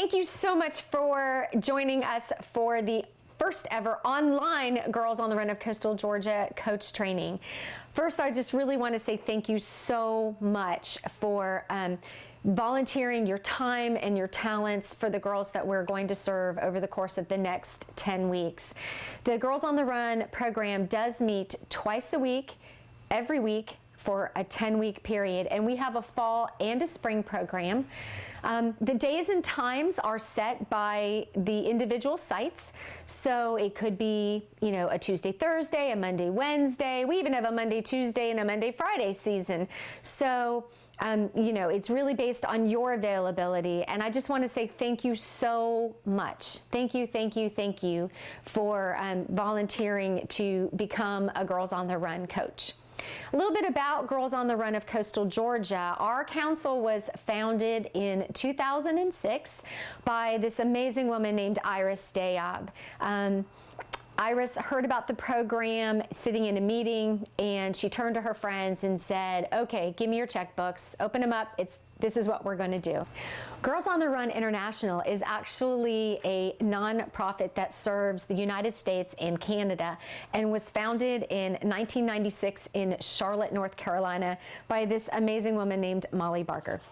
Thank you so much for joining us for the first ever online Girls on the Run of Coastal Georgia coach training. First, I just really want to say thank you so much for volunteering your time and your talents for the girls that we're going to serve over the course of the next 10 weeks. The Girls on the Run program does meet twice a week, every week, for a 10-week period, and we have a fall and a spring program. The days and times are set by the individual sites, so it could be, a Tuesday, Thursday, a Monday, Wednesday. We even have a Monday, Tuesday, and a Monday, Friday season. So, it's really based on your availability, and I just want to say thank you so much. Thank you, thank you, thank you for volunteering to become a Girls on the Run coach. A little bit about Girls on the Run of Coastal Georgia. Our council was founded in 2006 by this amazing woman named Iris Dayob. Iris heard about the program sitting in a meeting, and she turned to her friends and said, okay, give me your checkbooks, open them up, this is what we're going to do. Girls on the Run International is actually a nonprofit that serves the United States and Canada, and was founded in 1996 in Charlotte, North Carolina by this amazing woman named Molly Barker.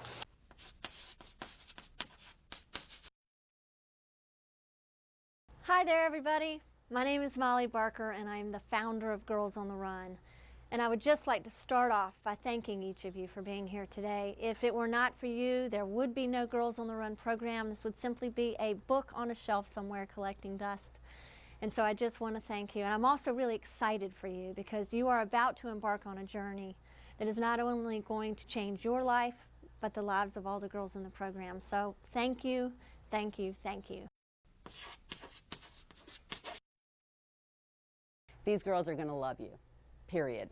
Hi there, everybody. My name is Molly Barker, and I'm the founder of Girls on the Run. And I would just like to start off by thanking each of you for being here today. If it were not for you, there would be no Girls on the Run program. This would simply be a book on a shelf somewhere collecting dust. And so I just want to thank you. And I'm also really excited for you because you are about to embark on a journey that is not only going to change your life, but the lives of all the girls in the program. So thank you, thank you, thank you. These girls are going to love you, period.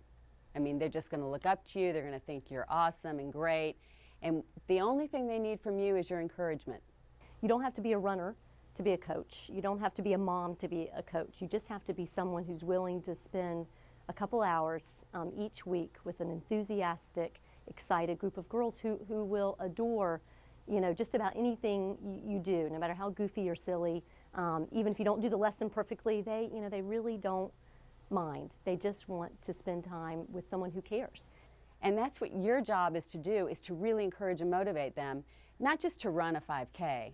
I mean, they're just going to look up to you. They're going to think you're awesome and great. And the only thing they need from you is your encouragement. You don't have to be a runner to be a coach. You don't have to be a mom to be a coach. You just have to be someone who's willing to spend a couple hours each week with an enthusiastic, excited group of girls who will adore, just about anything you do, no matter how goofy or silly. Even if you don't do the lesson perfectly, they really don't mind. They just want to spend time with someone who cares. And that's what your job is to do, is to really encourage and motivate them, not just to run a 5K,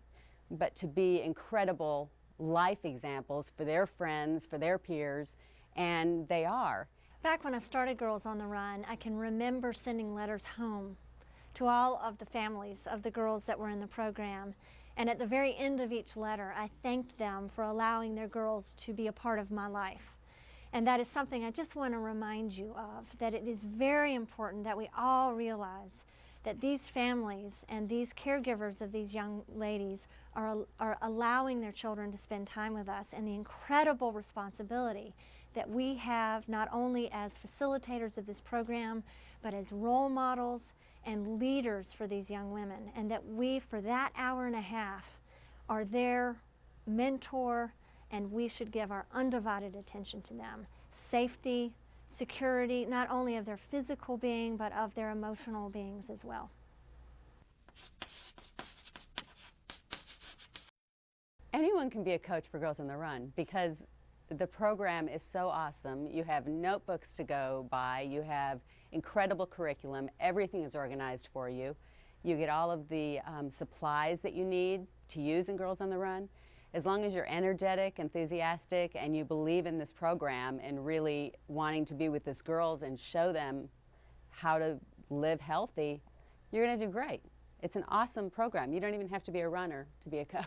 but to be incredible life examples for their friends, for their peers, and they are. Back when I started Girls on the Run, I can remember sending letters home to all of the families of the girls that were in the program. And at the very end of each letter, I thanked them for allowing their girls to be a part of my life. And that is something I just want to remind you of, that it is very important that we all realize that these families and these caregivers of these young ladies are allowing their children to spend time with us, and the incredible responsibility that we have not only as facilitators of this program, but as role models and leaders for these young women, and that we, for that hour and a half, are their mentor, and we should give our undivided attention to them. Safety, security, not only of their physical being, but of their emotional beings as well. Anyone can be a coach for Girls on the Run because the program is so awesome. You have notebooks to go by, you have incredible curriculum, everything is organized for you. You get all of the supplies that you need to use in Girls on the Run. As long as you're energetic, enthusiastic, and you believe in this program and really wanting to be with these girls and show them how to live healthy, you're going to do great. It's an awesome program. You don't even have to be a runner to be a coach.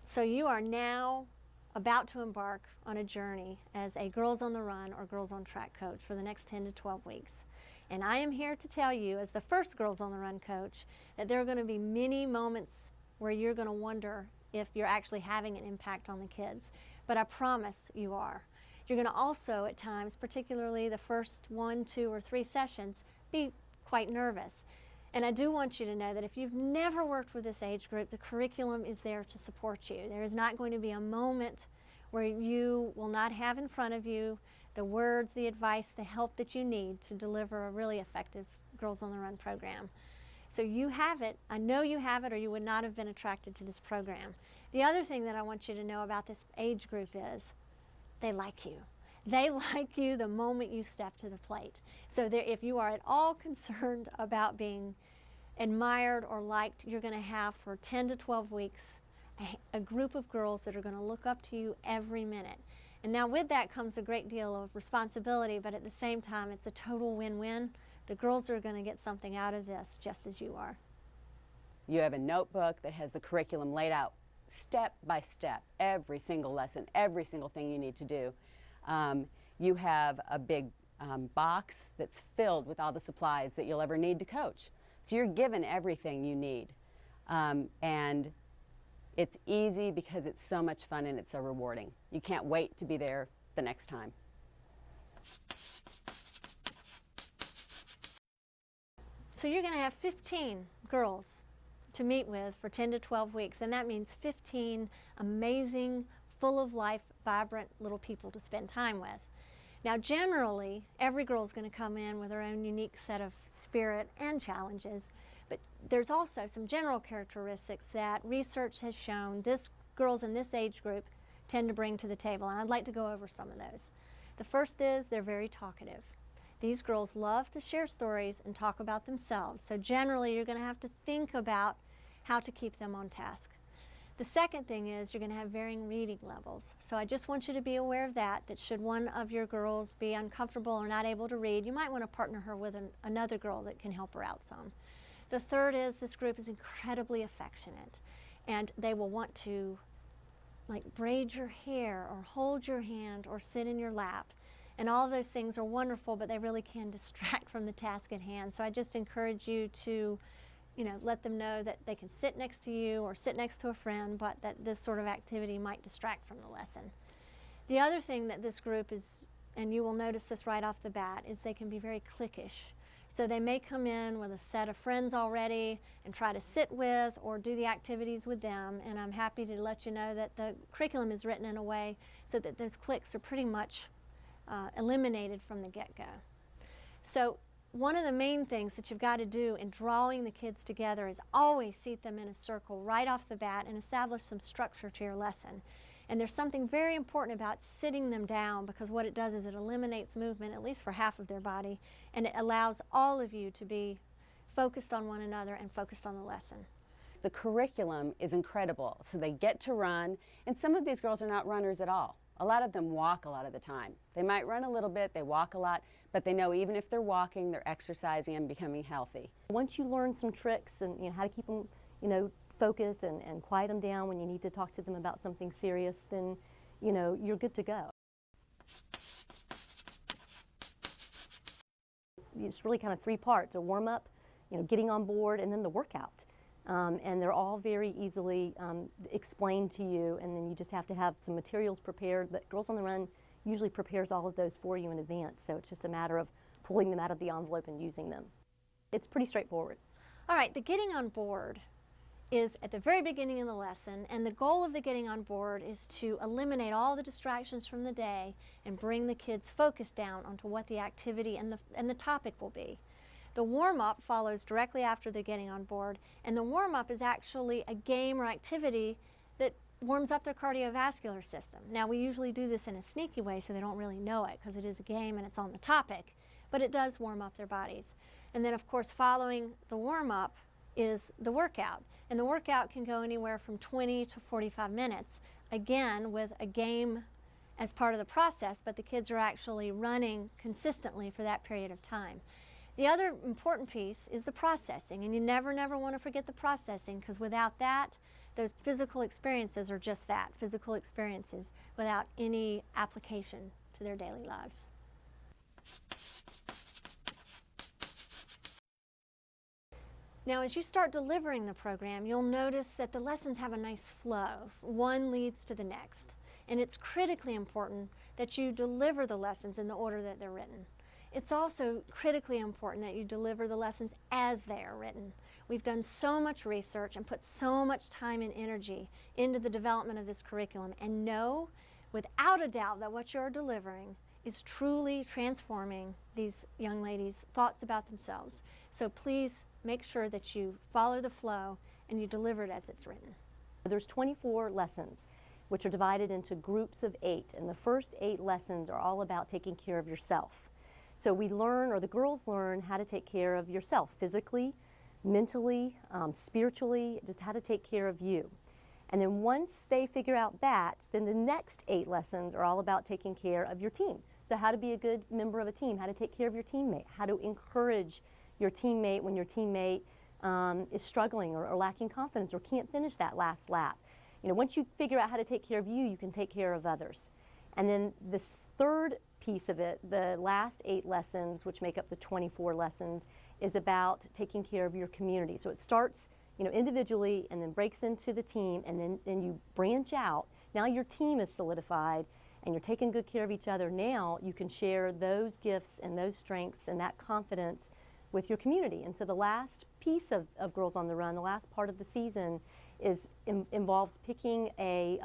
So you are now about to embark on a journey as a Girls on the Run or Girls on Track coach for the next 10 to 12 weeks. And I am here to tell you, as the first Girls on the Run coach, that there are going to be many moments where you're going to wonder if you're actually having an impact on the kids. But I promise you are. You're going to also, at times, particularly the first 1, 2, or 3 sessions, be quite nervous. And I do want you to know that if you've never worked with this age group, the curriculum is there to support you. There is not going to be a moment where you will not have in front of you the words, the advice, the help that you need to deliver a really effective Girls on the Run program. So you have it. I know you have it, or you would not have been attracted to this program. The other thing that I want you to know about this age group is they like you. They like you the moment you step to the plate. So if you are at all concerned about being admired or liked, you're going to have for 10 to 12 weeks a group of girls that are going to look up to you every minute. And now with that comes a great deal of responsibility, but at the same time it's a total win-win. The girls are going to get something out of this just as you are. You have a notebook that has the curriculum laid out step by step, every single lesson, every single thing you need to do. You have a big box that's filled with all the supplies that you'll ever need to coach. So you're given everything you need. And it's easy because it's so much fun and it's so rewarding. You can't wait to be there the next time. So you're going to have 15 girls to meet with for 10 to 12 weeks, and that means 15 amazing, full of life, vibrant little people to spend time with. Now generally, every girl is going to come in with her own unique set of spirit and challenges, but there's also some general characteristics that research has shown girls in this age group tend to bring to the table, and I'd like to go over some of those. The first is they're very talkative. These girls love to share stories and talk about themselves, so generally you're going to have to think about how to keep them on task. The second thing is you're going to have varying reading levels. So I just want you to be aware of that should one of your girls be uncomfortable or not able to read, you might want to partner her with another girl that can help her out some. The third is this group is incredibly affectionate, and they will want to like braid your hair or hold your hand or sit in your lap. And all of those things are wonderful, but they really can distract from the task at hand. So I just encourage you to let them know that they can sit next to you or sit next to a friend, but that this sort of activity might distract from the lesson. The other thing that this group is, and you will notice this right off the bat, is they can be very cliquish. So they may come in with a set of friends already and try to sit with or do the activities with them, and I'm happy to let you know that the curriculum is written in a way so that those cliques are pretty much eliminated from the get-go. So one of the main things that you've got to do in drawing the kids together is always seat them in a circle right off the bat and establish some structure to your lesson. And there's something very important about sitting them down, because what it does is it eliminates movement, at least for half of their body, and it allows all of you to be focused on one another and focused on the lesson. The curriculum is incredible, so they get to run, and some of these girls are not runners at all. A lot of them walk a lot of the time. They might run a little bit, they walk a lot, but they know even if they're walking, they're exercising and becoming healthy. Once you learn some tricks and how to keep them focused and quiet them down when you need to talk to them about something serious, then you're good to go. It's really kind of three parts: a warm-up, getting on board, and then the workout. And they're all very easily explained to you, and then you just have to have some materials prepared. But Girls on the Run usually prepares all of those for you in advance, so it's just a matter of pulling them out of the envelope and using them. It's pretty straightforward. All right, the getting on board is at the very beginning of the lesson, and the goal of the getting on board is to eliminate all the distractions from the day and bring the kids' focus down onto what the activity and the topic will be. The warm-up follows directly after the getting on board, and the warm-up is actually a game or activity that warms up their cardiovascular system. Now, we usually do this in a sneaky way so they don't really know it, because it is a game and it's on the topic, but it does warm up their bodies. And then, of course, following the warm-up is the workout, and the workout can go anywhere from 20 to 45 minutes, again with a game as part of the process, but the kids are actually running consistently for that period of time. The other important piece is the processing, and you never want to forget the processing, because without that, those physical experiences are just that, physical experiences, without any application to their daily lives. Now, as you start delivering the program, you'll notice that the lessons have a nice flow. One leads to the next, and it's critically important that you deliver the lessons in the order that they're written. It's also critically important that you deliver the lessons as they are written. We've done so much research and put so much time and energy into the development of this curriculum, and know without a doubt that what you're delivering is truly transforming these young ladies' thoughts about themselves. So please make sure that you follow the flow and you deliver it as it's written. There's 24 lessons, which are divided into groups of 8, and the first 8 lessons are all about taking care of yourself. So we learn, or the girls learn, how to take care of yourself physically, mentally, spiritually, just how to take care of you. And then once they figure out that, then the next 8 lessons are all about taking care of your team. So how to be a good member of a team, how to take care of your teammate, how to encourage your teammate when your teammate is struggling or lacking confidence or can't finish that last lap. You know, once you figure out how to take care of you, you can take care of others. And then this third piece of it, the last 8 lessons, which make up the 24 lessons, is about taking care of your community. So it starts, you know, individually and then breaks into the team, and then you branch out. Now your team is solidified and you're taking good care of each other. Now you can share those gifts and those strengths and that confidence with your community. And so the last piece of Girls on the Run, the last part of the season, involves picking an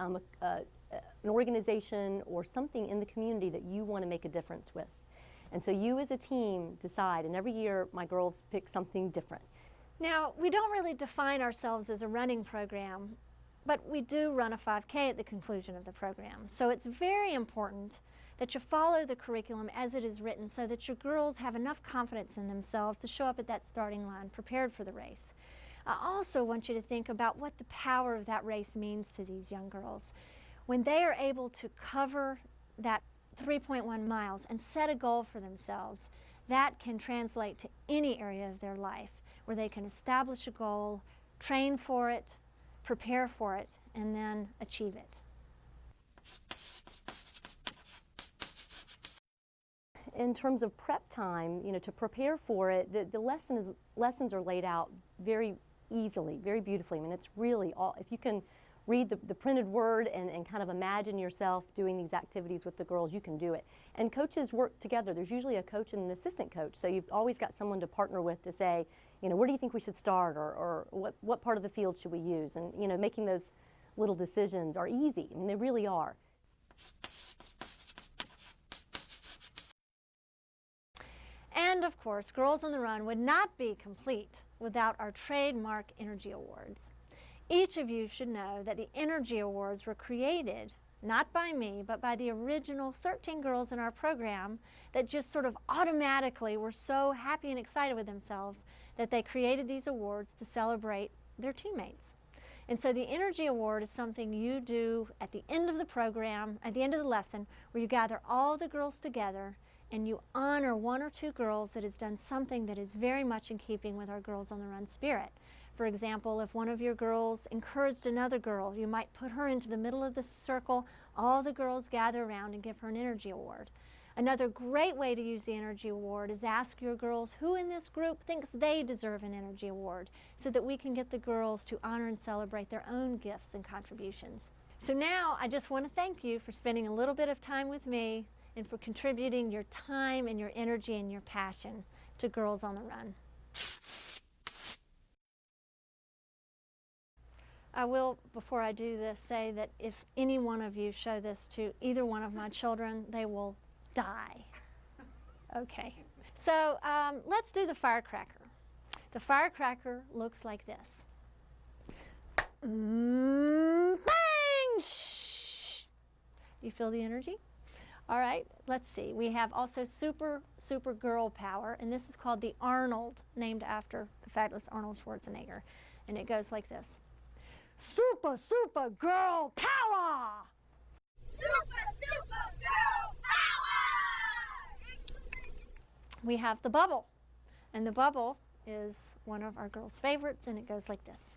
organization or something in the community that you want to make a difference with. And so you as a team decide, and every year my girls pick something different. Now, we don't really define ourselves as a running program, but we do run a 5K at the conclusion of the program. So it's very important that you follow the curriculum as it is written so that your girls have enough confidence in themselves to show up at that starting line prepared for the race. I also want you to think about what the power of that race means to these young girls. When they are able to cover that 3.1 miles and set a goal for themselves, that can translate to any area of their life where they can establish a goal, train for it, prepare for it, and then achieve it. In terms of prep time, you know, to prepare for it, the lessons are laid out very easily, very beautifully. I mean, it's really all, if you can read the printed word and kind of imagine yourself doing these activities with the girls, you can do it. And coaches work together. There's usually a coach and an assistant coach, so you've always got someone to partner with to say, you know, where do you think we should start, or what part of the field should we use? And, you know, making those little decisions are easy. I mean, they really are. And of course, Girls on the Run would not be complete without our trademark Energy Awards. Each of you should know that the Energy Awards were created not by me, but by the original 13 girls in our program that just sort of automatically were so happy and excited with themselves that they created these awards to celebrate their teammates. And so the Energy Award is something you do at the end of the program, at the end of the lesson, where you gather all the girls together and you honor 1 or 2 girls that has done something that is very much in keeping with our Girls on the Run spirit. For example, if one of your girls encouraged another girl, you might put her into the middle of the circle, all the girls gather around and give her an Energy Award. Another great way to use the Energy Award is ask your girls who in this group thinks they deserve an Energy Award so that we can get the girls to honor and celebrate their own gifts and contributions. So now I just want to thank you for spending a little bit of time with me and for contributing your time and your energy and your passion to Girls on the Run. I will, before I do this, say that if any one of you show this to either one of my children, they will die. Okay. So let's do the firecracker. The firecracker looks like this. Bang! Shh! You feel the energy? All right, let's see. We have also super girl power, and this is called the Arnold, named after the fabulous Arnold Schwarzenegger. And it goes like this. Super girl power! Super girl power! We have the bubble, and the bubble is one of our girls' favorites, and it goes like this.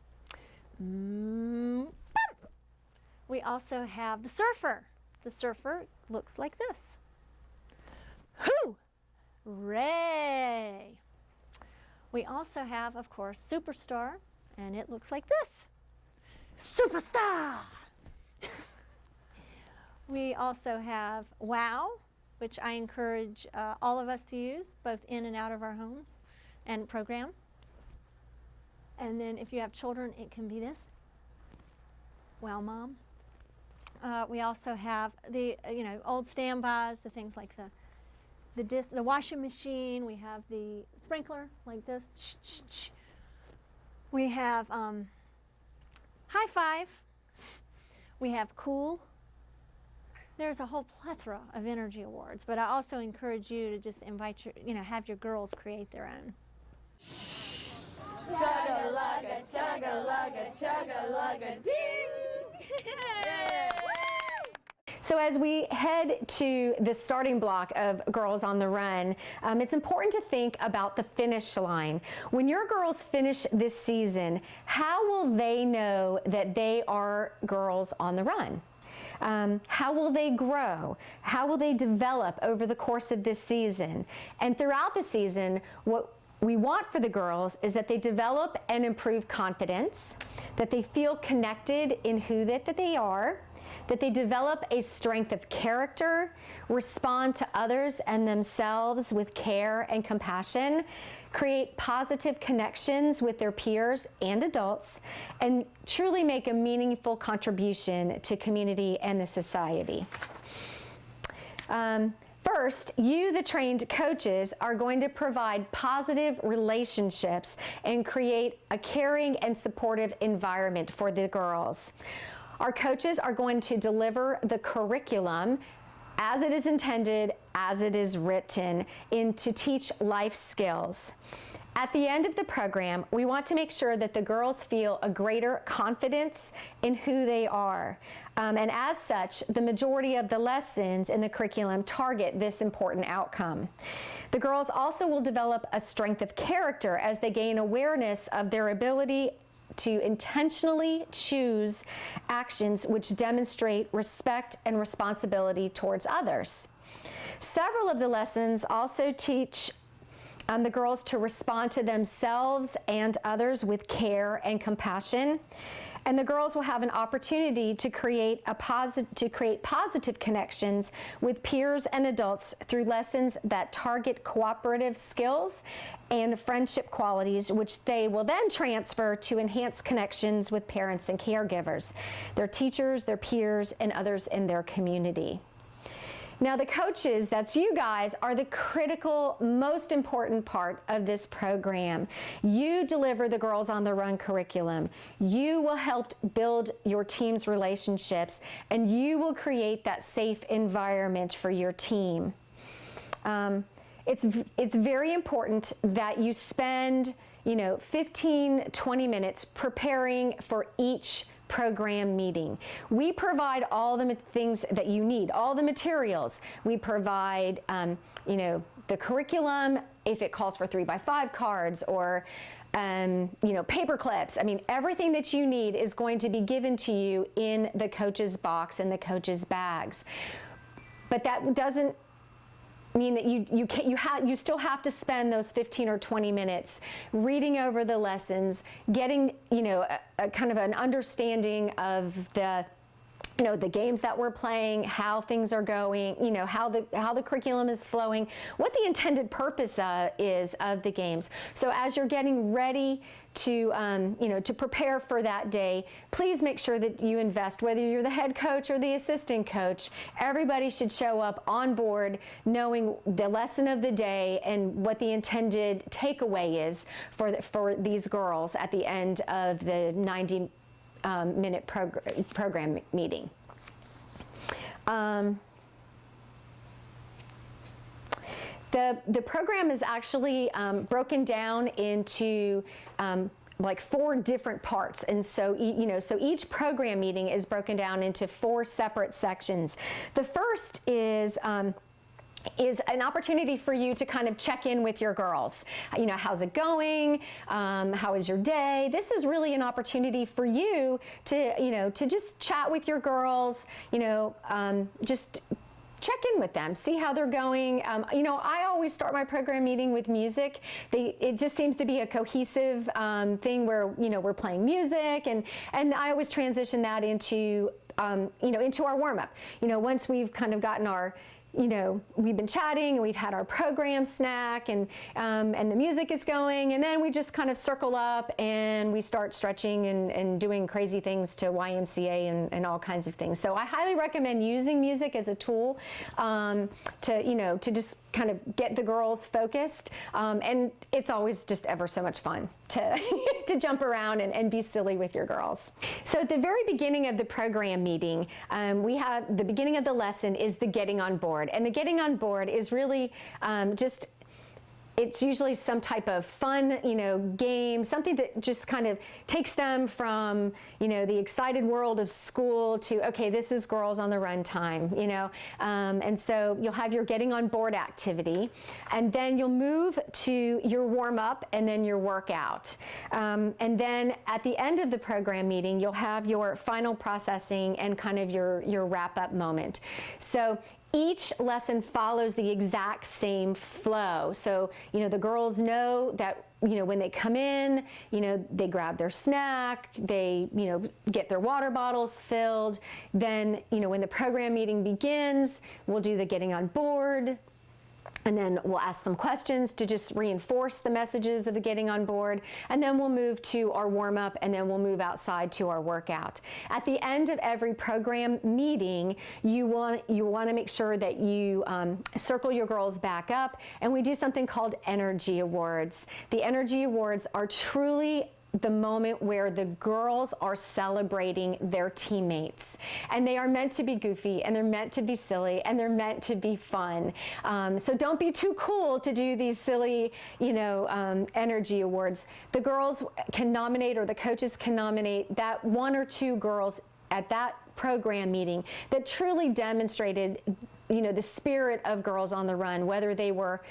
We also have the surfer. The surfer looks like this. Hooray! We also have, of course, Superstar, and it looks like this. Superstar! We also have Wow, which I encourage all of us to use, both in and out of our homes and program. And then if you have children, it can be this. Wow, Mom. We also have the old standbys, the things like the washing machine. We have the sprinkler like this. We have high five. We have cool. There's a whole plethora of energy awards, but I also encourage you to just invite your, have your girls create their own. Chugga-lugga, chugga-lugga, chugga-lugga, ding! Yay! So as we head to the starting block of Girls on the Run, it's important to think about the finish line. When your girls finish this season, how will they know that they are girls on the run? How will they grow? How will they develop over the course of this season? And throughout the season, what we want for the girls is that they develop and improve confidence, that they feel connected in who that they are, that they develop a strength of character, respond to others and themselves with care and compassion, create positive connections with their peers and adults, and truly make a meaningful contribution to community and the society. First, you, the trained coaches, are going to provide positive relationships and create a caring and supportive environment for the girls. Our coaches are going to deliver the curriculum as it is intended, as it is written, to teach life skills. At the end of the program, we want to make sure that the girls feel a greater confidence in who they are. And as such, the majority of the lessons in the curriculum target this important outcome. The girls also will develop a strength of character as they gain awareness of their ability to intentionally choose actions which demonstrate respect and responsibility towards others. Several of the lessons also teach the girls to respond to themselves and others with care and compassion. And the girls will have an opportunity to create positive connections with peers and adults through lessons that target cooperative skills and friendship qualities, which they will then transfer to enhance connections with parents and caregivers, their teachers, their peers, and others in their community. Now, the coaches, that's you guys, are the critical, most important part of this program. You deliver the Girls on the Run curriculum. You will help build your team's relationships, and you will create that safe environment for your team. It's very important that you spend, 15, 20 minutes preparing for each program meeting. We provide all the things that you need, all the materials. We provide, the curriculum, if it calls for 3x5 cards or, paper clips. I mean, everything that you need is going to be given to you in the coach's box and the coach's bags. But that doesn't mean that you still have to spend those 15 or 20 minutes reading over the lessons, getting a kind of an understanding of the games that we're playing, how things are going, how the curriculum is flowing, what the intended purpose is of the games. So as you're getting ready to prepare for that day, please make sure that you invest, whether you're the head coach or the assistant coach. Everybody should show up on board knowing the lesson of the day and what the intended takeaway is for these girls at the end of the 90-minute program meeting. The program is actually broken down into like 4 different parts, and so so each program meeting is broken down into 4 separate sections. The first is an opportunity for you to kind of check in with your girls. How's it going? How is your day? This is really an opportunity for you to just chat with your girls, just check in with them, see how they're going. I always start my program meeting with music. It just seems to be a cohesive thing where, we're playing music, and I always transition that into our warm-up. Once we've kind of gotten our we've been chatting and we've had our program snack and the music is going, and then we just kind of circle up and we start stretching and doing crazy things to YMCA and all kinds of things. So I highly recommend using music as a tool to just kind of get the girls focused. And it's always just ever so much fun to, to jump around and be silly with your girls. So at the very beginning of the program meeting, we have the beginning of the lesson is the getting on board. And the getting on board is really it's usually some type of fun, game, something that just kind of takes them from, the excited world of school to, okay, this is Girls on the Run time, and so you'll have your getting on board activity, and then you'll move to your warm up and then your workout. And then at the end of the program meeting, you'll have your final processing and kind of your wrap up moment. So each lesson follows the exact same flow. So, the girls know that, when they come in, they grab their snack, they, get their water bottles filled. Then, when the program meeting begins, we'll do the getting on board. And then we'll ask some questions to just reinforce the messages of the getting on board. And then we'll move to our warm up, and then we'll move outside to our workout. At the end of every program meeting, you want to make sure that you circle your girls back up, and we do something called Energy Awards. The Energy Awards are truly the moment where the girls are celebrating their teammates, and they are meant to be goofy, and they're meant to be silly, and they're meant to be fun. So don't be too cool to do these silly, energy awards. The girls can nominate, or the coaches can nominate that one or two girls at that program meeting that truly demonstrated, the spirit of Girls on the Run, whether they were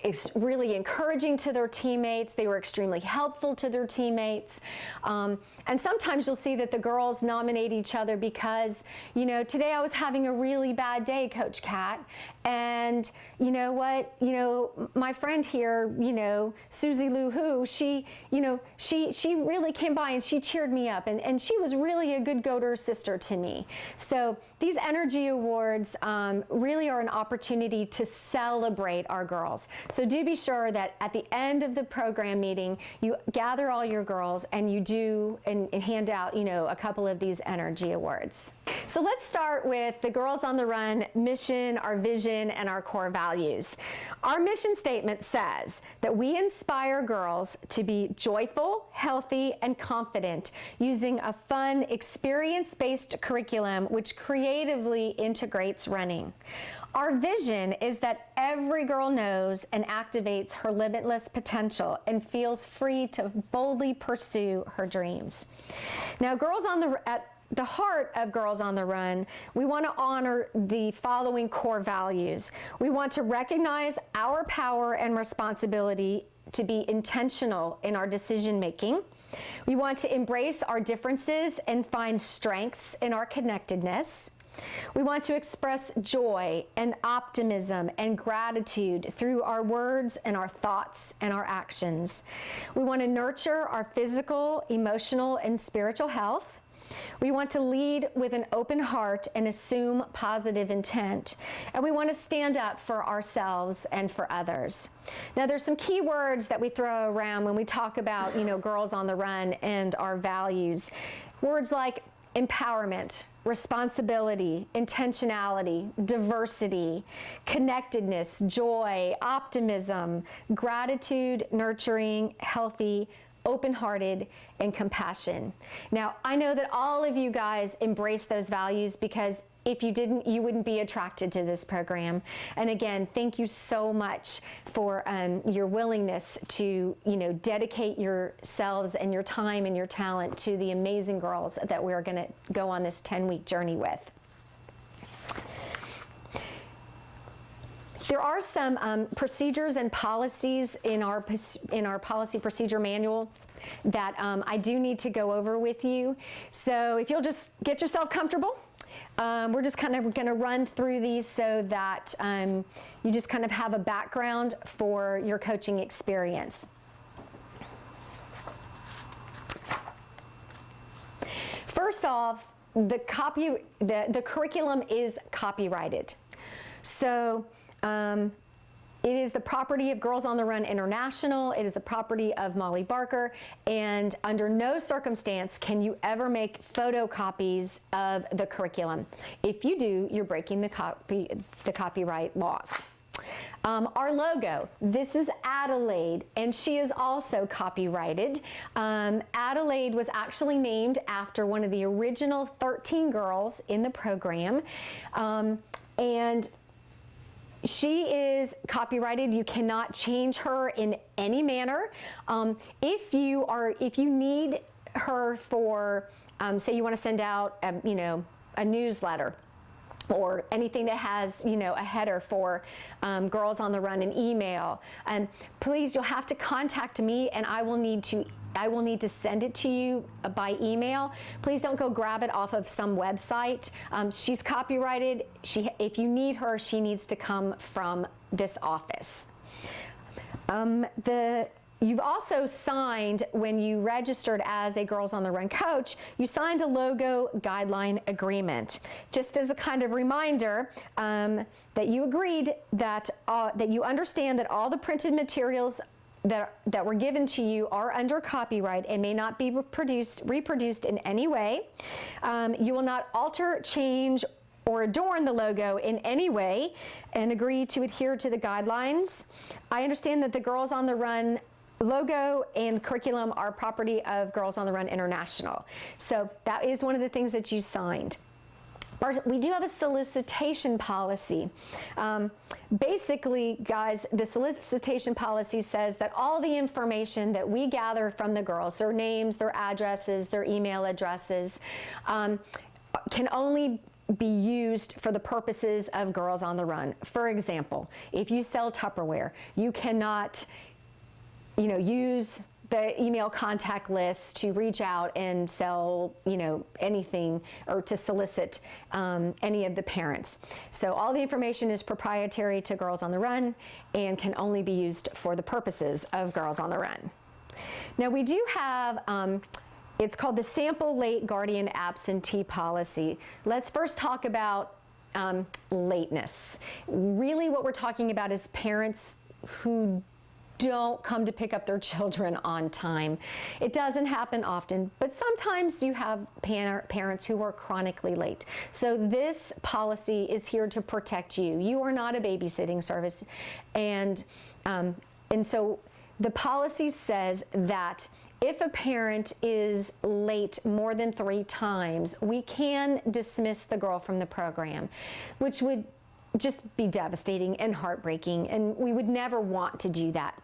it's really encouraging to their teammates. They were extremely helpful to their teammates. And sometimes you'll see that the girls nominate each other because, today I was having a really bad day, Coach Kat. And you know what, my friend here, Susie Lou Who, she really came by and she cheered me up, and she was really a good go-to sister to me. So these Energy Awards really are an opportunity to celebrate our girls. So do be sure that at the end of the program meeting, you gather all your girls and you do and hand out, a couple of these Energy Awards. So let's start with the Girls on the Run mission, our vision, and our core values. Our mission statement says that we inspire girls to be joyful, healthy, and confident using a fun, experience-based curriculum which creatively integrates running. Our vision is that every girl knows and activates her limitless potential and feels free to boldly pursue her dreams. Now, at the heart of Girls on the Run, we want to honor the following core values. We want to recognize our power and responsibility to be intentional in our decision making. We want to embrace our differences and find strengths in our connectedness. We want to express joy and optimism and gratitude through our words and our thoughts and our actions. We want to nurture our physical, emotional, and spiritual health. We want to lead with an open heart and assume positive intent. And we want to stand up for ourselves and for others. Now, there's some key words that we throw around when we talk about, Girls on the Run and our values. Words like empowerment, responsibility, intentionality, diversity, connectedness, joy, optimism, gratitude, nurturing, healthy, open-hearted, and compassion. Now, I know that all of you guys embrace those values, because if you didn't, you wouldn't be attracted to this program. And again, thank you so much for your willingness to, dedicate yourselves and your time and your talent to the amazing girls that we're going to go on this 10-week journey with. There are some procedures and policies in our policy procedure manual that I do need to go over with you. So if you'll just get yourself comfortable, we're just kind of going to run through these so that you just kind of have a background for your coaching experience. First off, the curriculum is copyrighted. So It is the property of Girls on the Run International. It is the property of Molly Barker, and under no circumstance can you ever make photocopies of the curriculum. If you do, you're breaking the copyright laws. Our logo, this is Adelaide, and she is also copyrighted. Adelaide was actually named after one of the original 13 girls in the program, and she is copyrighted. You cannot change her in any manner. If you need her for, say you want to send out, a newsletter, or anything that has, a header for Girls on the Run, an email, please, you'll have to contact me, and I will need to send it to you by email. Please don't go grab it off of some website. She's copyrighted. If you need her, she needs to come from this office. You've also signed, when you registered as a Girls on the Run coach, you signed a logo guideline agreement. Just as a kind of reminder that you agreed that you understand that all the printed materials that were given to you are under copyright and may not be reproduced in any way. You will not alter, change, or adorn the logo in any way, and agree to adhere to the guidelines. I understand that the Girls on the Run logo and curriculum are property of Girls on the Run International. So that is one of the things that you signed. We do have a solicitation policy. Basically, guys, the solicitation policy says that all the information that we gather from the girls, their names, their addresses, their email addresses, can only be used for the purposes of Girls on the Run. For example, if you sell Tupperware, you cannot use the email contact list to reach out and sell, anything, or to solicit any of the parents. So all the information is proprietary to Girls on the Run and can only be used for the purposes of Girls on the Run. Now we do have, it's called the Sample Late Guardian Absentee Policy. Let's first talk about lateness. Really what we're talking about is parents who don't come to pick up their children on time. It doesn't happen often, but sometimes you have parents who are chronically late. So this policy is here to protect you. You are not a babysitting service, and so the policy says that if a parent is late more than 3 times, we can dismiss the girl from the program, which would just be devastating and heartbreaking, and we would never want to do that.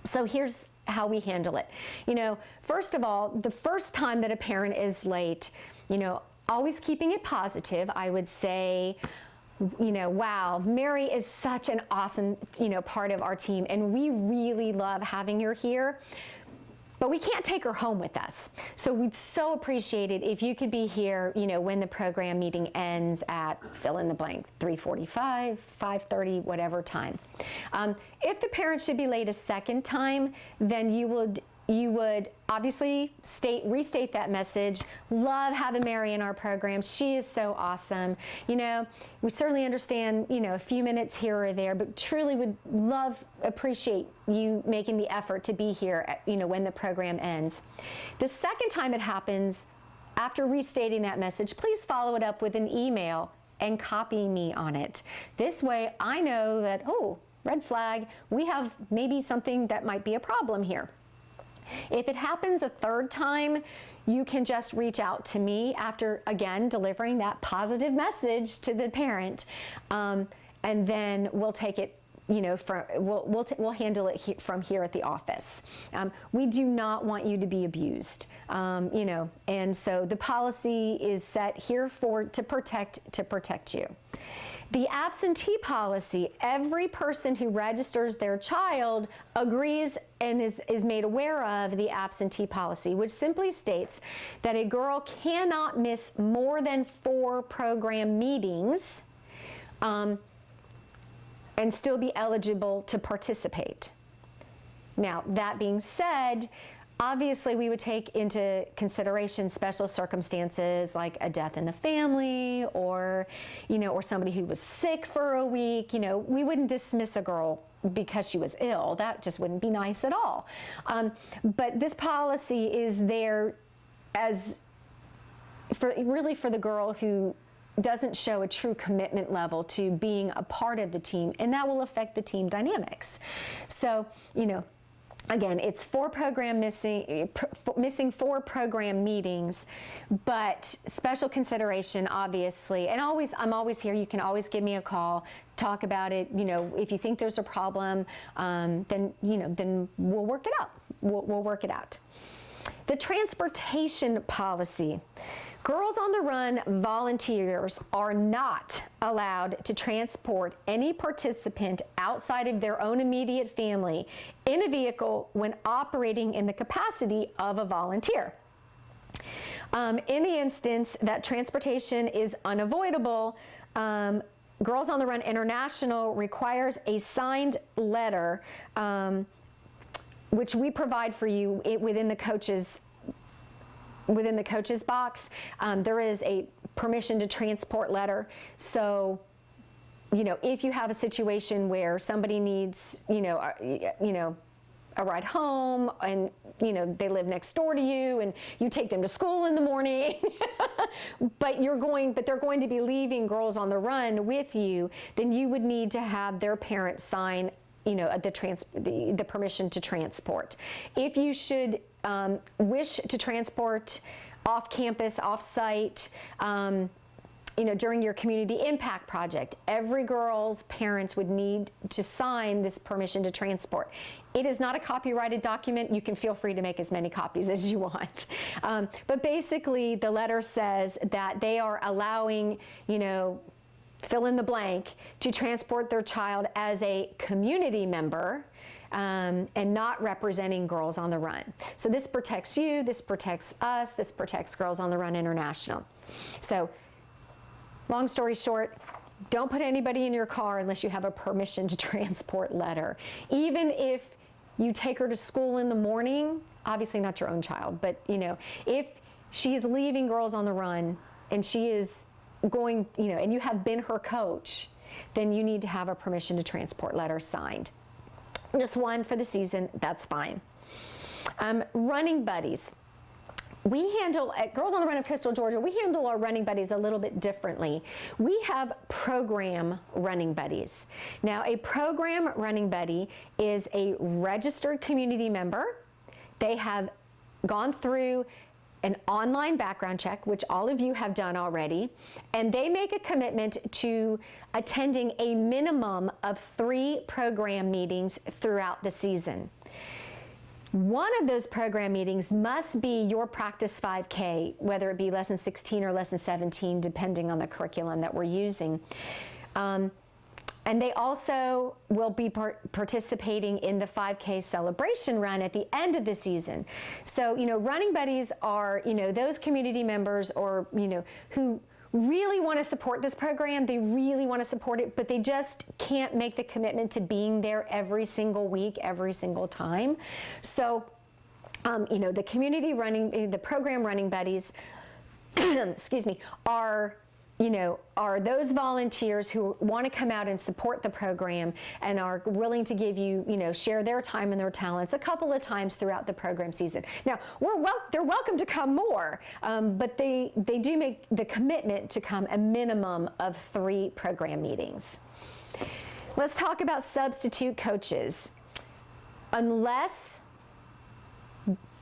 So here's how we handle it. First of all, the first time that a parent is late, always keeping it positive, I would say, wow, Mary is such an awesome, part of our team, and we really love having her here. But we can't take her home with us. So we'd so appreciate it if you could be here, when the program meeting ends at fill in the blank, 3:45, 5:30, whatever time. If the parent should be late a second time, then you would obviously restate that message. Love having Mary in our program. She is so awesome. We certainly understand, a few minutes here or there, but truly would appreciate you making the effort to be here, when the program ends. The second time it happens, after restating that message, please follow it up with an email and copy me on it. This way I know that, oh, red flag, we have maybe something that might be a problem here. If it happens a third time, you can just reach out to me after, again, delivering that positive message to the parent, and then we'll take it, we'll handle it from here at the office. We do not want you to be abused, and so the policy is set here to protect you. The absentee policy, every person who registers their child agrees and is made aware of the absentee policy, which simply states that a girl cannot miss more than 4 program meetings and still be eligible to participate. Now, that being said, obviously, we would take into consideration special circumstances like a death in the family, or somebody who was sick for a week. We wouldn't dismiss a girl because she was ill. That just wouldn't be nice at all. But this policy is there as for the girl who doesn't show a true commitment level to being a part of the team, and that will affect the team dynamics. So, again, it's missing 4 program meetings, but special consideration, obviously. And I'm always here. You can always give me a call, talk about it. If you think there's a problem, then we'll work it out. We'll work it out. The transportation policy. Girls on the Run volunteers are not allowed to transport any participant outside of their own immediate family in a vehicle when operating in the capacity of a volunteer. In the instance that transportation is unavoidable, Girls on the Run International requires a signed letter, which we provide for you within the coaches box. There is a permission to transport letter. So, if you have a situation where somebody needs, a ride home, and they live next door to you, and you take them to school in the morning, but they're going to be leaving Girls on the Run with you, then you would need to have their parents sign the permission to transport. If you should wish to transport off campus, off site, during your community impact project, every girl's parents would need to sign this permission to transport. It is not a copyrighted document. You can feel free to make as many copies as you want. But basically, the letter says that they are allowing, fill in the blank, to transport their child as a community member, and not representing Girls on the Run. So this protects you, this protects us, this protects Girls on the Run International. So, long story short, don't put anybody in your car unless you have a permission to transport letter. Even if you take her to school in the morning, obviously not your own child, but if she is leaving Girls on the Run and she is going, and you have been her coach, then you need to have a permission to transport letter signed. Just one for the season, that's fine. Running buddies. We handle, at Girls on the Run of Coastal Georgia, we handle our running buddies a little bit differently. We have program running buddies. Now, a program running buddy is a registered community member. They have gone through an online background check, which all of you have done already, and they make a commitment to attending a minimum of 3 program meetings throughout the season. One of those program meetings must be your practice 5K, whether it be lesson 16 or lesson 17, depending on the curriculum that we're using. And they also will be participating in the 5K celebration run at the end of the season. So, running buddies are, those community members or, who really want to support this program. They really want to support it, but they just can't make the commitment to being there every single week, every single time. So, the community running, the program running buddies, excuse me, are those volunteers who want to come out and support the program and are willing to give you, share their time and their talents a couple of times throughout the program season. Now, they're welcome to come more, but they do make the commitment to come a minimum of 3 program meetings. Let's talk about substitute coaches. Unless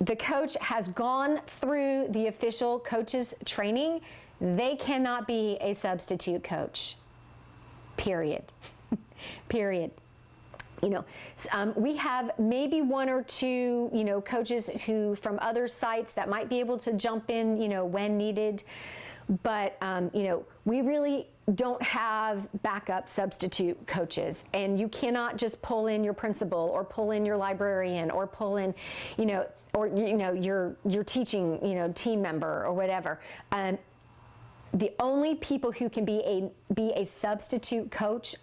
the coach has gone through the official coaches training, they cannot be a substitute coach, period. Period. We have maybe 1 or 2, coaches who from other sites that might be able to jump in, when needed. But, we really don't have backup substitute coaches, and you cannot just pull in your principal or pull in your librarian or pull in, or, your teaching, team member or whatever. The only people who can be a substitute coach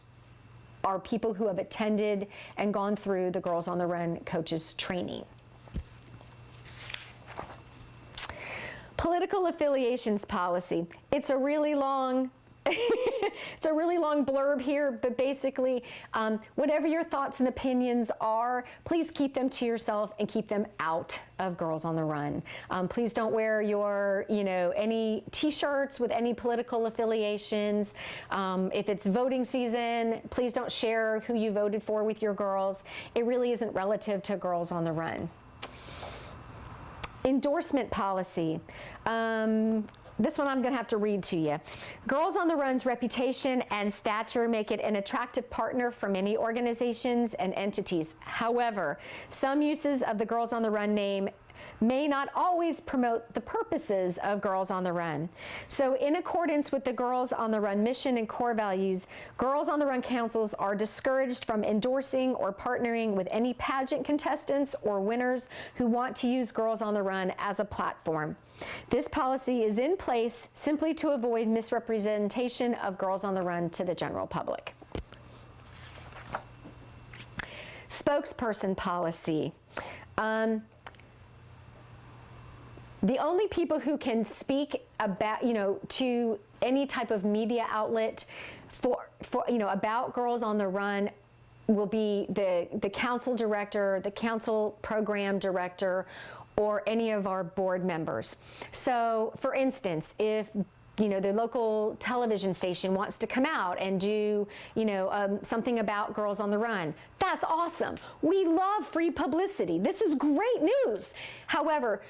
are people who have attended and gone through the Girls on the Run coaches training. Political affiliations policy. It's a really long It's a really long blurb here, but basically, whatever your thoughts and opinions are, please keep them to yourself and keep them out of Girls on the Run. Please don't wear your, any t-shirts with any political affiliations. If it's voting season, please don't share who you voted for with your girls. It really isn't relative to Girls on the Run. Endorsement policy. This one I'm going to have to read to you. Girls on the Run's reputation and stature make it an attractive partner for many organizations and entities. However, some uses of the Girls on the Run name may not always promote the purposes of Girls on the Run. So in accordance with the Girls on the Run mission and core values, Girls on the Run councils are discouraged from endorsing or partnering with any pageant contestants or winners who want to use Girls on the Run as a platform. This policy is in place simply to avoid misrepresentation of Girls on the Run to the general public. Spokesperson policy. The only people who can speak about, to any type of media outlet for about Girls on the Run will be the council director, the council program director, or any of our board members. So, for instance, if the local television station wants to come out and do, something about Girls on the Run, that's awesome. We love free publicity. This is great news. However,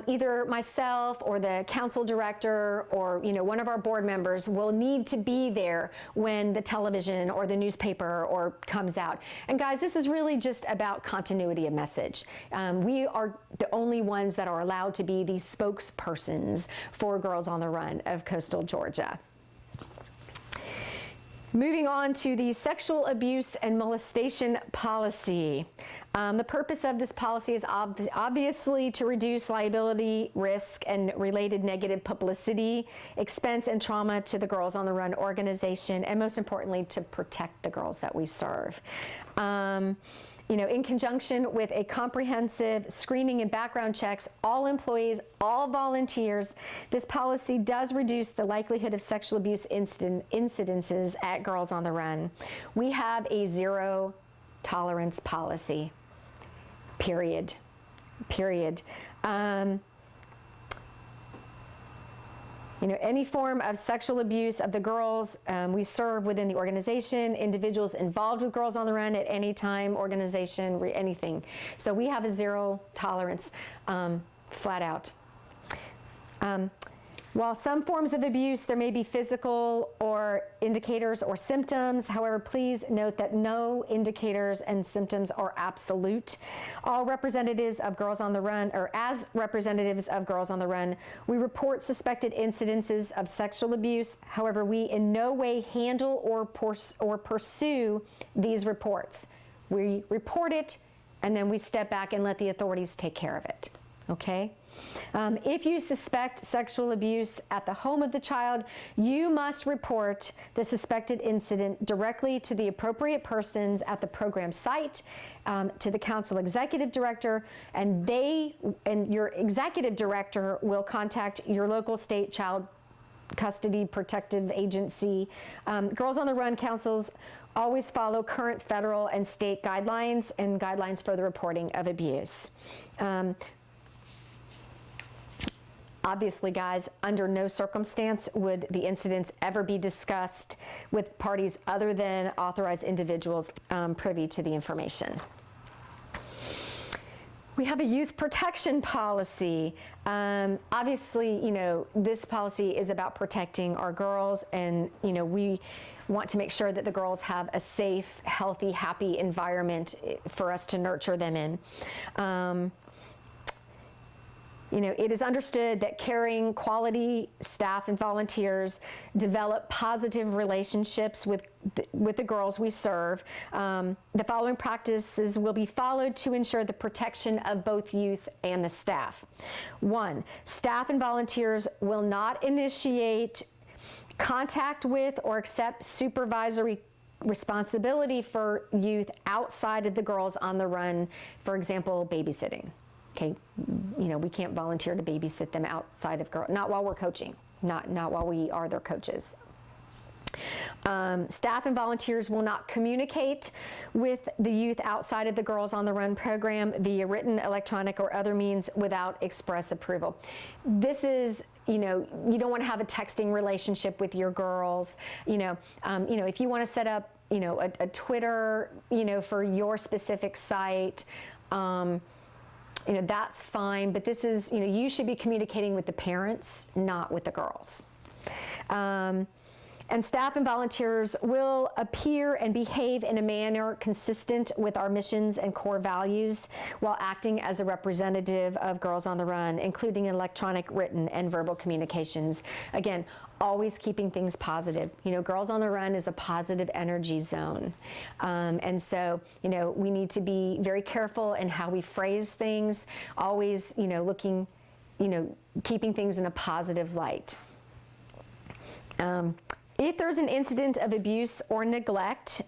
either myself or the council director or, one of our board members will need to be there when the television or the newspaper comes out. And guys, this is really just about continuity of message. We are the only ones that are allowed to be the spokespersons for Girls on the Run of Coastal Georgia. Moving on to the sexual abuse and molestation policy. The purpose of this policy is obviously to reduce liability, risk, and related negative publicity, expense, and trauma to the Girls on the Run organization, and most importantly, to protect the girls that we serve. In conjunction with a comprehensive screening and background checks, all employees, all volunteers, this policy does reduce the likelihood of sexual abuse incidences at Girls on the Run. We have a zero tolerance policy, period. Any form of sexual abuse of the girls we serve within the organization, individuals involved with Girls on the Run at any time, organization, anything. So we have a zero tolerance, flat out. While some forms of abuse, there may be physical or indicators or symptoms. However, please note that no indicators and symptoms are absolute. All representatives of Girls on the Run, or as representatives of Girls on the Run, we report suspected incidences of sexual abuse. However, we in no way handle or pursue these reports. We report it, and then we step back and let the authorities take care of it. Okay? If you suspect sexual abuse at the home of the child, you must report the suspected incident directly to the appropriate persons at the program site, to the council executive director, and your executive director will contact your local state child custody protective agency. Girls on the Run councils always follow current federal and state guidelines and guidelines for the reporting of abuse. Obviously, guys, under no circumstance would the incidents ever be discussed with parties other than authorized individuals privy to the information. We have a youth protection policy. Obviously, this policy is about protecting our girls, and, we want to make sure that the girls have a safe, healthy, happy environment for us to nurture them in. It is understood that caring, quality staff and volunteers develop positive relationships with the girls we serve. The following practices will be followed to ensure the protection of both youth and the staff. 1, staff and volunteers will not initiate contact with or accept supervisory responsibility for youth outside of the Girls on the Run, for example, babysitting. Okay, we can't volunteer to babysit them outside of not while we're coaching, not while we are their coaches. Staff and volunteers will not communicate with the youth outside of the Girls on the Run program via written, electronic, or other means without express approval. This is, you don't want to have a texting relationship with your girls. If you want to set up, a Twitter, for your specific site, that's fine. But this is, you should be communicating with the parents, not with the girls. And staff and volunteers will appear and behave in a manner consistent with our missions and core values while acting as a representative of Girls on the Run, including electronic, written, and verbal communications. Again, always keeping things positive. Girls on the Run is a positive energy zone. And so, we need to be very careful in how we phrase things, always, looking, keeping things in a positive light. If there's an incident of abuse or neglect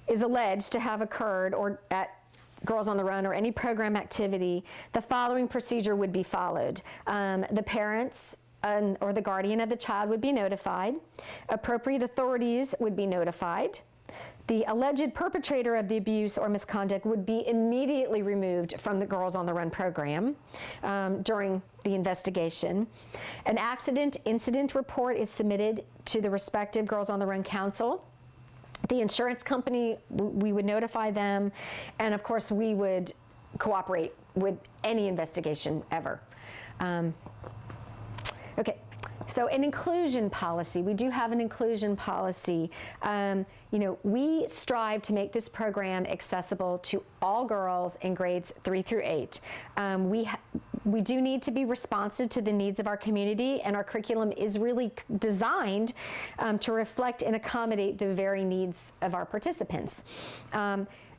is alleged to have occurred or at Girls on the Run or any program activity, the following procedure would be followed. The parents or the guardian of the child would be notified. Appropriate authorities would be notified. The alleged perpetrator of the abuse or misconduct would be immediately removed from the Girls on the Run program during the investigation. An accident incident report is submitted to the respective Girls on the Run council. The insurance company, we would notify them, and of course we would cooperate with any investigation ever. Okay. So an inclusion policy, we do have an inclusion policy. We strive to make this program accessible to all girls in grades 3 through 8. We do need to be responsive to the needs of our community, and our curriculum is really designed to reflect and accommodate the very needs of our participants.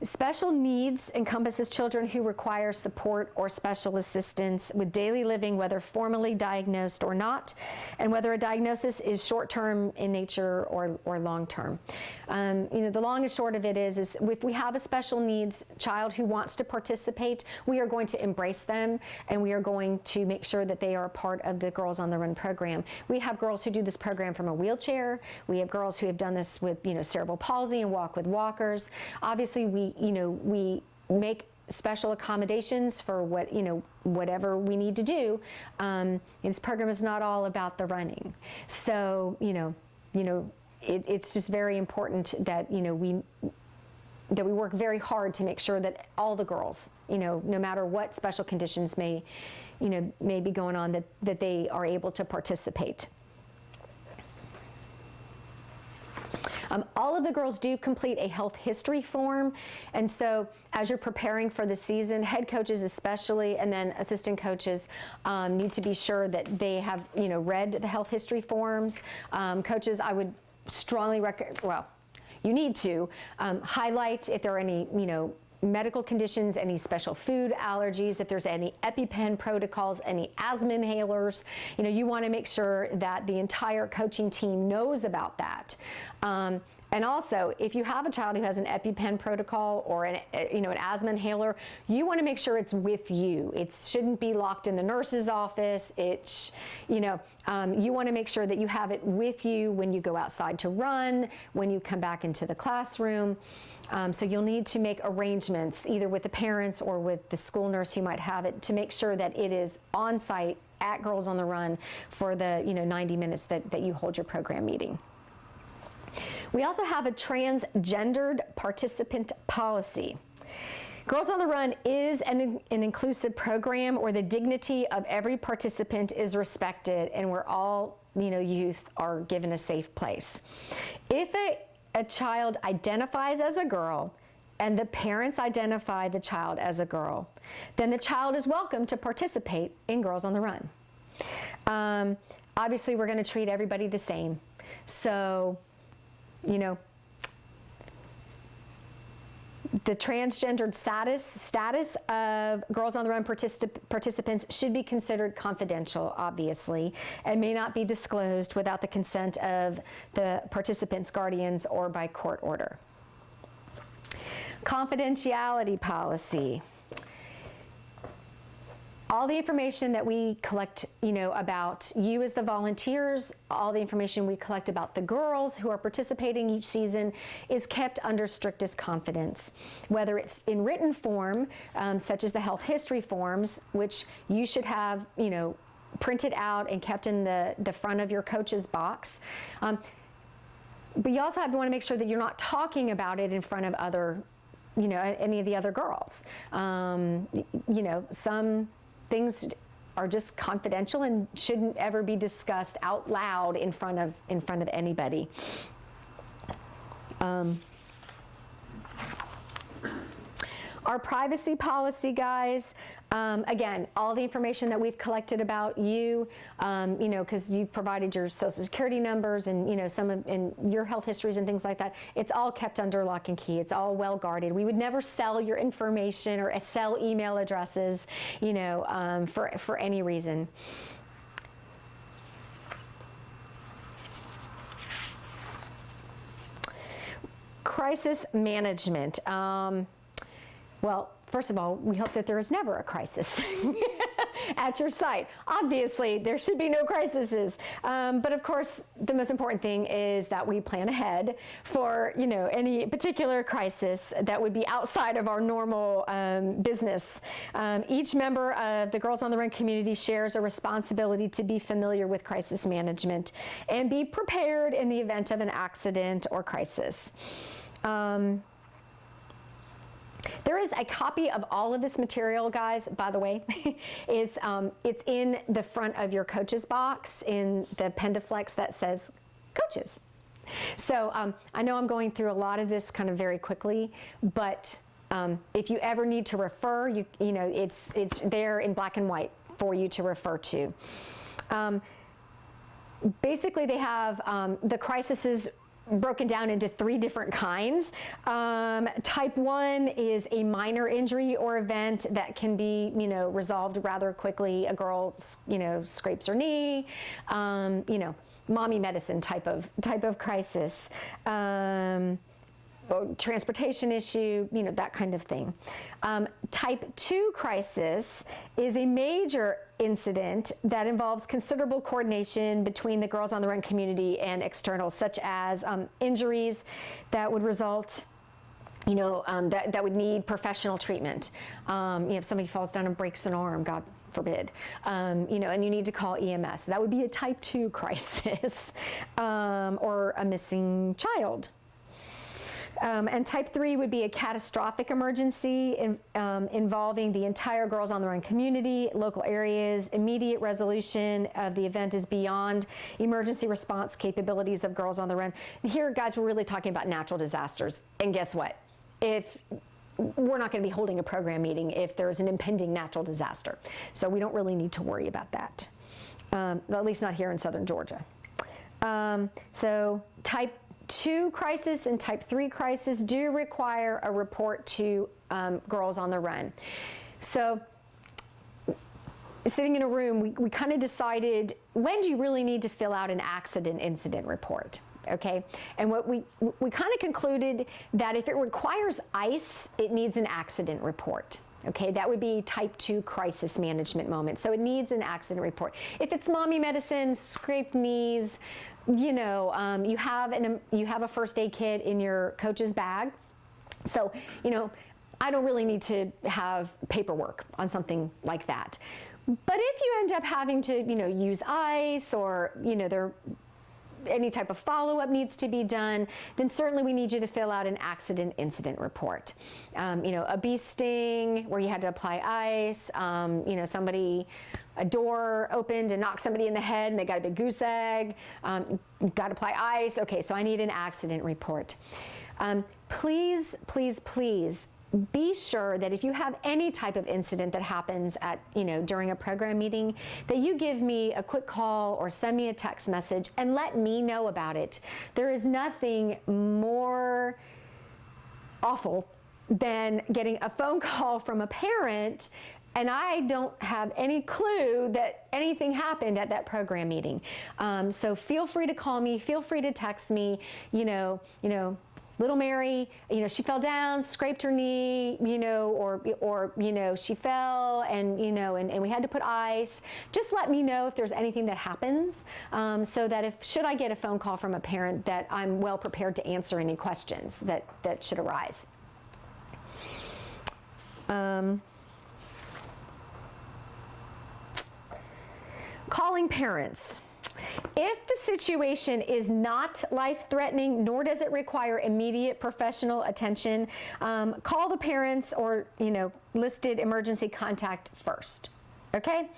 Special needs encompasses children who require support or special assistance with daily living, whether formally diagnosed or not, and whether a diagnosis is short-term in nature or long-term. The long and short of it is if we have a special needs child who wants to participate, we are going to embrace them, and we are going to make sure that they are a part of the Girls on the Run program. We have girls who do this program from a wheelchair. We have girls who have done this with cerebral palsy and walk with walkers. Obviously, we make special accommodations for whatever we need to do. This program is not all about the running. So, it's just very important that, we work very hard to make sure that all the girls, no matter what special conditions may be going on, that they are able to participate. All of the girls do complete a health history form, and so as you're preparing for the season, head coaches especially, and then assistant coaches need to be sure that they have read the health history forms. Coaches, I would strongly recommend, you need to highlight if there are any medical conditions, any special food allergies, if there's any EpiPen protocols, any asthma inhalers. You want to make sure that the entire coaching team knows about that. And also, if you have a child who has an EpiPen protocol or an asthma inhaler, you want to make sure it's with you. It shouldn't be locked in the nurse's office. You want to make sure that you have it with you when you go outside to run, when you come back into the classroom. So you'll need to make arrangements either with the parents or with the school nurse who might have it to make sure that it is on site at Girls on the Run for the 90 minutes that you hold your program meeting. We also have a transgendered participant policy. Girls on the Run is an inclusive program where the dignity of every participant is respected and where all youth are given a safe place. If a child identifies as a girl and the parents identify the child as a girl, then the child is welcome to participate in Girls on the Run. Obviously, we're going to treat everybody the same. So, the transgendered status of Girls on the Run participants should be considered confidential, obviously, and may not be disclosed without the consent of the participants' guardians or by court order. Confidentiality policy. all the information that we collect, about you as the volunteers, all the information we collect about the girls who are participating each season is kept under strictest confidence, whether it's in written form, such as the health history forms, which you should have, printed out and kept in the front of your coach's box. But you also want to make sure that you're not talking about it in front of other, any of the other girls. Some things are just confidential and shouldn't ever be discussed out loud in front of anybody. Our privacy policy, guys, again, all the information that we've collected about you, because you've provided your social security numbers and, some of your health histories and things like that, it's all kept under lock and key. It's all well guarded. We would never sell your information or sell email addresses, for any reason. Crisis management. Well, first of all, we hope that there is never a crisis at your site. Obviously, there should be no crises. But of course, the most important thing is that we plan ahead for, any particular crisis that would be outside of our normal business. Each member of the Girls on the Run community shares a responsibility to be familiar with crisis management and be prepared in the event of an accident or crisis. There is a copy of all of this material, guys, by the way. It's in the front of your coach's box in the Pendaflex that says coaches. So I know I'm going through a lot of this kind of very quickly, but if you ever need to refer, it's there in black and white for you to refer to. Basically, they have the crises broken down into 3 different kinds. Type 1 is a minor injury or event that can be, resolved rather quickly. A girl, scrapes her knee, mommy medicine type of crisis. Transportation issue, that kind of thing. Type 2 crisis is a major incident that involves considerable coordination between the Girls on the Run community and externals, such as injuries that would result, that would need professional treatment. If somebody falls down and breaks an arm, God forbid, and you need to call EMS. That would be a type 2 crisis, or a missing child. And type 3 would be a catastrophic emergency involving the entire Girls on the Run community, local areas. Immediate resolution of the event is beyond emergency response capabilities of Girls on the Run. Here, guys, we're really talking about natural disasters. And guess what? We're not going to be holding a program meeting if there's an impending natural disaster. So we don't really need to worry about that, at least not here in southern Georgia. So type 2 crisis and type 3 crisis do require a report to Girls on the Run. So sitting in a room, we kind of decided, when do you really need to fill out an accident incident report? Okay, and what we kind of concluded that if it requires ICE, it needs an accident report. Okay, that would be type 2 crisis management moment. So it needs an accident report. If it's mommy medicine, scraped knees, you have a first aid kit in your coach's bag. So, I don't really need to have paperwork on something like that. But if you end up having to, use ICE or, any type of follow-up needs to be done, then certainly we need you to fill out an accident incident report. A bee sting where you had to apply ice, a door opened and knocked somebody in the head and they got a big goose egg, got to apply ice. Okay, so I need an accident report. Please, please, please be sure that if you have any type of incident that happens at, during a program meeting, that you give me a quick call or send me a text message and let me know about it. There is nothing more awful than getting a phone call from a parent and I don't have any clue that anything happened at that program meeting. So feel free to call me, feel free to text me, little Mary, she fell down, scraped her knee, or she fell and, and we had to put ice. Just let me know if there's anything that happens, so that should I get a phone call from a parent, that I'm well prepared to answer any questions that should arise. Calling parents. If the situation is not life-threatening, nor does it require immediate professional attention, call the parents or, listed emergency contact first, okay?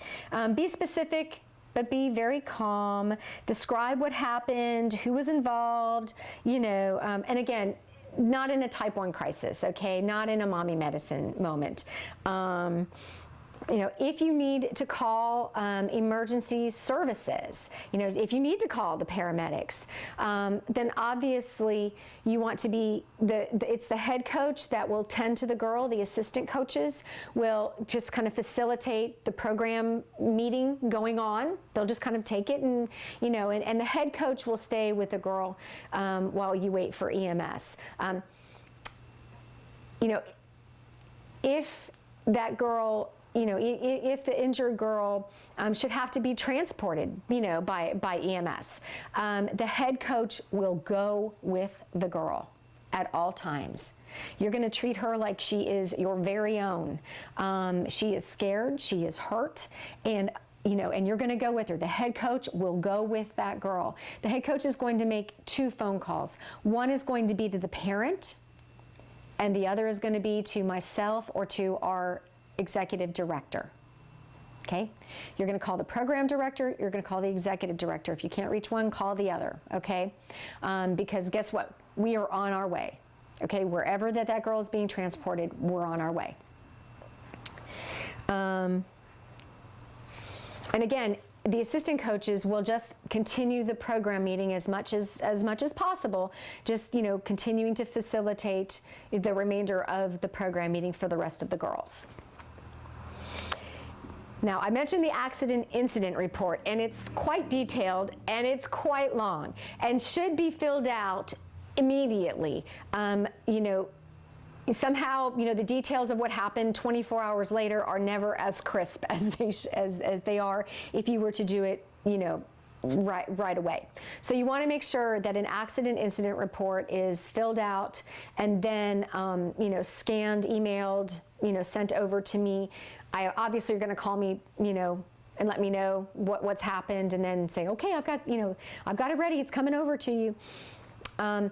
Be specific, but be very calm. Describe what happened, who was involved, and again, not in a type 1 crisis, okay? Not in a mommy medicine moment. If you need to call emergency services, if you need to call the paramedics, then obviously you want to be it's the head coach that will tend to the girl. The assistant coaches will just kind of facilitate the program meeting going on. They'll just kind of take it and, and the head coach will stay with the girl while you wait for EMS. If that girl, if the injured girl should have to be transported, by EMS, the head coach will go with the girl at all times. You're going to treat her like she is your very own. She is scared, she is hurt, and you're going to go with her. The head coach will go with that girl. The head coach is going to make 2 phone calls. One is going to be to the parent, and the other is going to be to myself or to our executive director. Okay? You're going to call the program director, you're going to call the executive director. If you can't reach one, call the other, okay? Because guess what? We are on our way. Okay? Wherever that girl is being transported, we're on our way. And again, the assistant coaches will just continue the program meeting as much as possible, just continuing to facilitate the remainder of the program meeting for the rest of the girls. Now, I mentioned the accident incident report, and it's quite detailed and it's quite long and should be filled out immediately. Somehow, the details of what happened 24 hours later are never as crisp as they are if you were to do it, right away. So you want to make sure that an accident incident report is filled out and then, scanned, emailed, sent over to me. Obviously, you're going to call me, and let me know what's happened, and then say, okay, I've got it ready. It's coming over to you. Now,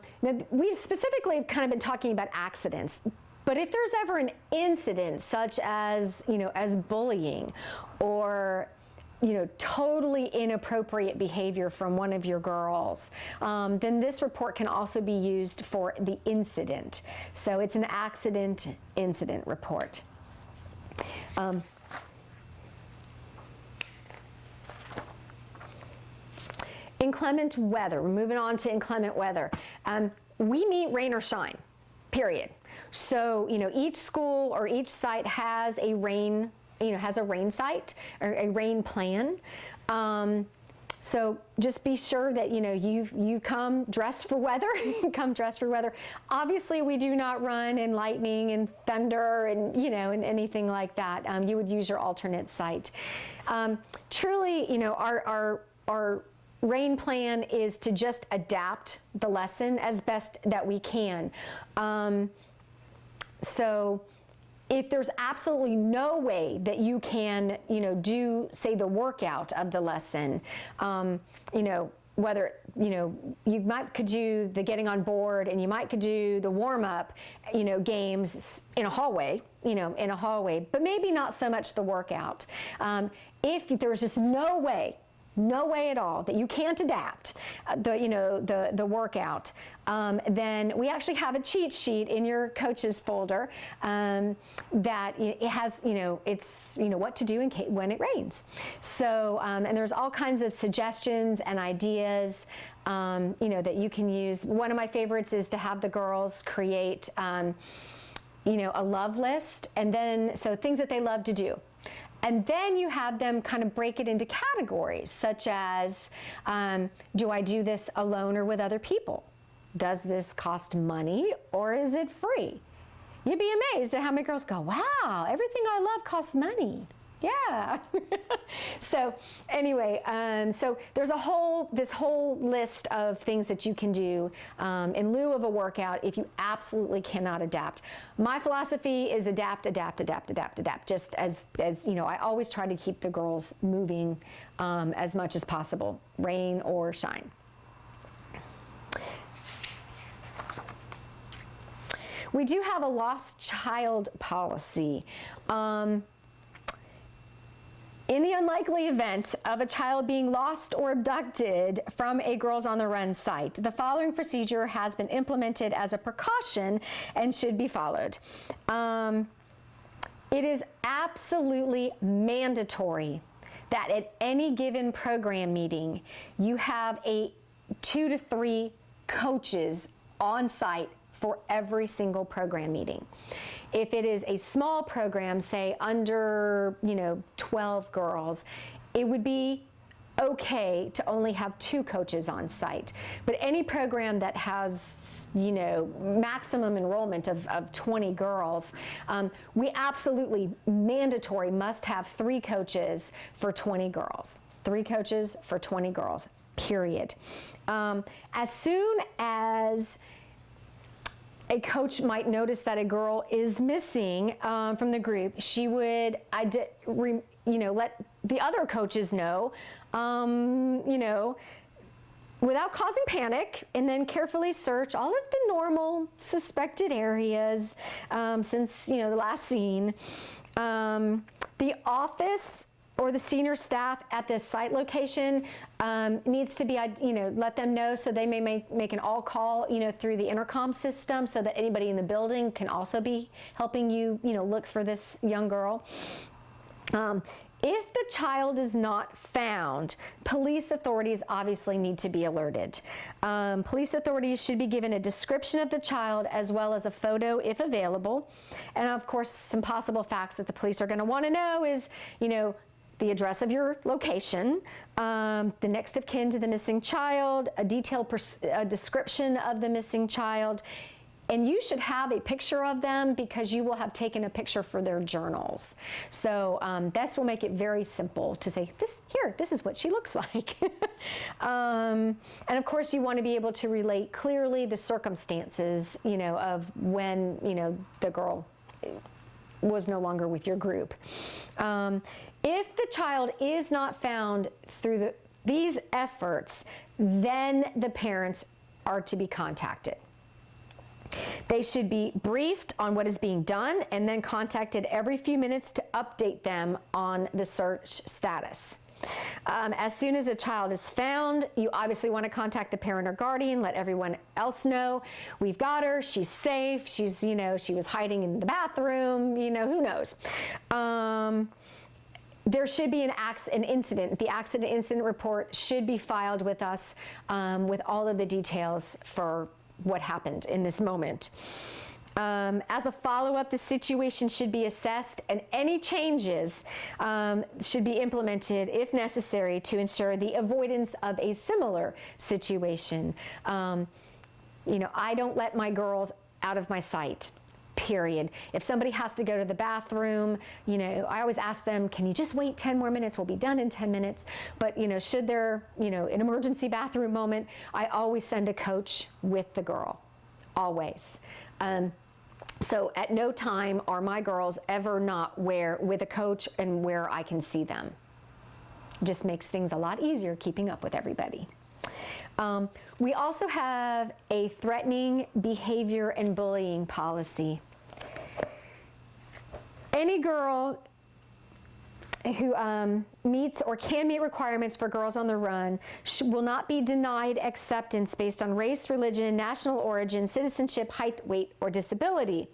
we specifically have kind of been talking about accidents, but if there's ever an incident such as, as bullying or, totally inappropriate behavior from one of your girls, then this report can also be used for the incident. So it's an accident incident report. Inclement weather. We're moving on to inclement weather. We meet rain or shine, period. So, each school or each site has a rain, site or a rain plan. So just be sure that, you come dressed for weather, Obviously, we do not run in lightning and thunder and, and anything like that. You would use your alternate site. Truly, our rain plan is to just adapt the lesson as best that we can. So if there's absolutely no way that you can, do, say, the workout of the lesson, whether, you could do the getting on board and you could do the warm-up, games in a hallway, but maybe not so much the workout. If there's just no way at all that you can't adapt the workout, then we actually have a cheat sheet in your coaches folder that it has it's what to do when it rains. So and there's all kinds of suggestions and ideas that you can use. One of my favorites is to have the girls create a love list, and then so things that they love to do. And then you have them kind of break it into categories, such as, do I do this alone or with other people? Does this cost money or is it free? You'd be amazed at how many girls go, wow, everything I love costs money. Yeah. So anyway, so there's this whole list of things that you can do in lieu of a workout if you absolutely cannot adapt. My philosophy is adapt, adapt, adapt, adapt, adapt. Just as you know, I always try to keep the girls moving as much as possible, rain or shine. We do have a lost child policy. In the unlikely event of a child being lost or abducted from a Girls on the Run site, the following procedure has been implemented as a precaution and should be followed. It is absolutely mandatory that at any given program meeting, you have 2 to 3 coaches on site for every single program meeting. If it is a small program, say under 12 girls, it would be okay to only have 2 coaches on site. But any program that has maximum enrollment of 20 girls, we absolutely mandatory must have 3 coaches for 20 girls. 3 coaches for 20 girls, period. As soon as a coach might notice that a girl is missing from the group, she would, let the other coaches know, without causing panic, and then carefully search all of the normal suspected areas since, the last scene. The office or the senior staff at this site location needs to be, let them know so they may make an all call, through the intercom system so that anybody in the building can also be helping you, look for this young girl. If the child is not found, police authorities obviously need to be alerted. Police authorities should be given a description of the child as well as a photo if available. And of course, some possible facts that the police are going to want to know is, the address of your location, the next of kin to the missing child, a detailed description of the missing child, and you should have a picture of them because you will have taken a picture for their journals. So that will make it very simple to say, this is what she looks like. And of course you want to be able to relate clearly the circumstances, of when, the girl was no longer with your group. If the child is not found through these efforts, then the parents are to be contacted. They should be briefed on what is being done and then contacted every few minutes to update them on the search status. As soon as a child is found, you obviously want to contact the parent or guardian, let everyone else know, we've got her, she's safe, she's, she was hiding in the bathroom, who knows. There should be an incident. The accident incident report should be filed with us with all of the details for what happened in this moment. As a follow-up, the situation should be assessed and any changes should be implemented if necessary to ensure the avoidance of a similar situation. I don't let my girls out of my sight. Period. If somebody has to go to the bathroom, I always ask them, can you just wait 10 more minutes? We'll be done in 10 minutes. But, should there, an emergency bathroom moment, I always send a coach with the girl, always. So at no time are my girls ever not with a coach and where I can see them. Just makes things a lot easier keeping up with everybody. We also have a threatening behavior and bullying policy. Any girl who meets or can meet requirements for Girls on the Run will not be denied acceptance based on race, religion, national origin, citizenship, height, weight, or disability.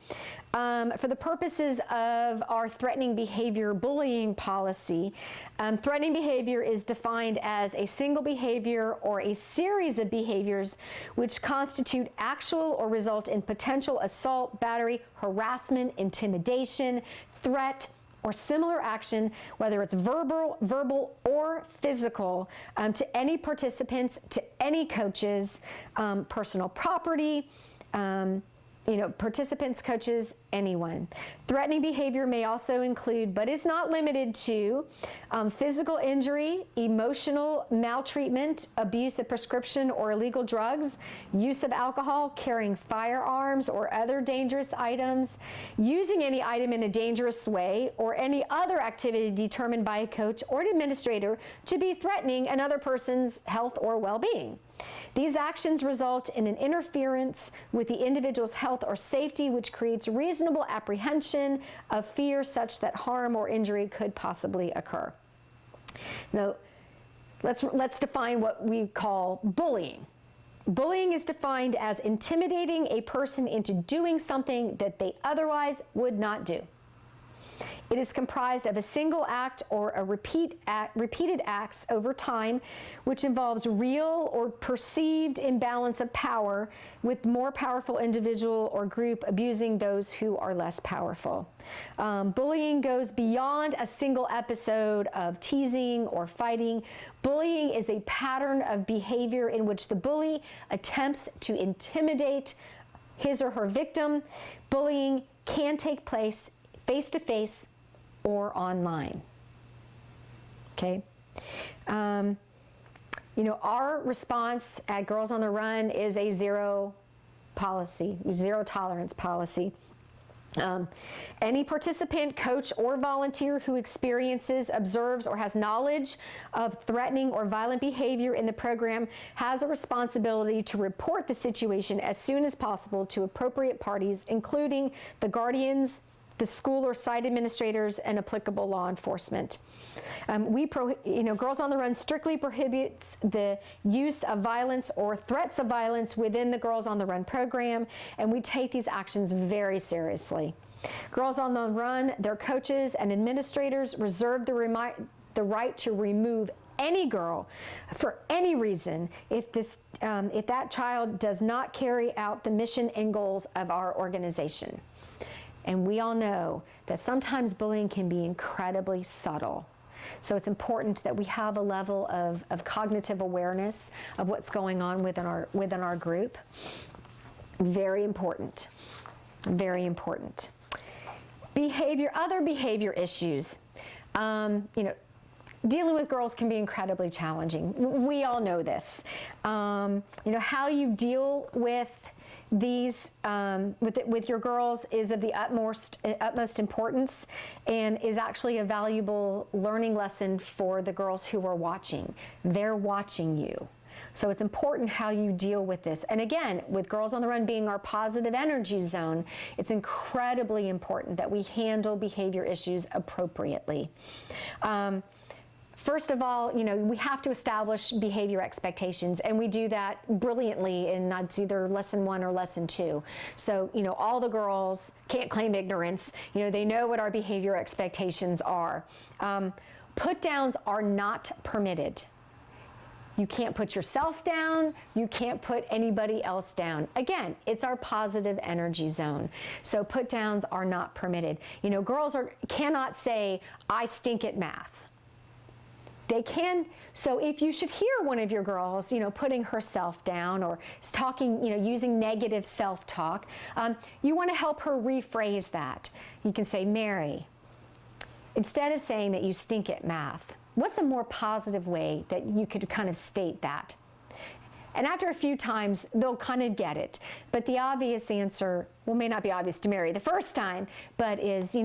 For the purposes of our threatening behavior bullying policy, threatening behavior is defined as a single behavior or a series of behaviors which constitute actual or result in potential assault, battery, harassment, intimidation, threat, or similar action, whether it's verbal or physical, to any participants, to any coaches, personal property, participants, coaches, anyone. Threatening behavior may also include, but is not limited to, physical injury, emotional maltreatment, abuse of prescription or illegal drugs, use of alcohol, carrying firearms or other dangerous items, using any item in a dangerous way, or any other activity determined by a coach or an administrator to be threatening another person's health or well-being. These actions result in an interference with the individual's health or safety, which creates reasonable apprehension of fear such that harm or injury could possibly occur. Now, let's define what we call bullying. Bullying is defined as intimidating a person into doing something that they otherwise would not do. It is comprised of a single act or a repeated acts over time, which involves real or perceived imbalance of power, with more powerful individual or group abusing those who are less powerful. Bullying goes beyond a single episode of teasing or fighting. Bullying is a pattern of behavior in which the bully attempts to intimidate his or her victim. Bullying can take place face-to-face or online. Okay? Our response at Girls on the Run is a zero tolerance policy. Any participant, coach, or volunteer who experiences, observes, or has knowledge of threatening or violent behavior in the program has a responsibility to report the situation as soon as possible to appropriate parties, including the guardians, the school or site administrators, and applicable law enforcement. Girls on the Run strictly prohibits the use of violence or threats of violence within the Girls on the Run program, and we take these actions very seriously. Girls on the Run, their coaches and administrators reserve the right to remove any girl for any reason if that child does not carry out the mission and goals of our organization. And we all know that sometimes bullying can be incredibly subtle. So it's important that we have a level of cognitive awareness of what's going on within our group. Very important. Very important. Other behavior issues. Dealing with girls can be incredibly challenging. We all know this. How you deal with these with your girls is of the utmost importance, and is actually a valuable learning lesson for the girls who are watching. They're watching you. So it's important how you deal with this. And again, with Girls on the Run being our positive energy zone, it's incredibly important that we handle behavior issues appropriately. First of all, we have to establish behavior expectations, and we do that brilliantly in either lesson 1 or lesson 2. So, all the girls can't claim ignorance. They know what our behavior expectations are. Put downs are not permitted. You can't put yourself down. You can't put anybody else down. Again, it's our positive energy zone. So put downs are not permitted. Girls cannot say, "I stink at math." They can, so if you should hear one of your girls, putting herself down or talking, using negative self-talk, you want to help her rephrase that. You can say, "Mary, instead of saying that you stink at math, what's a more positive way that you could kind of state that?" And after a few times, they'll kind of get it. But the obvious answer, may not be obvious to Mary the first time, but is,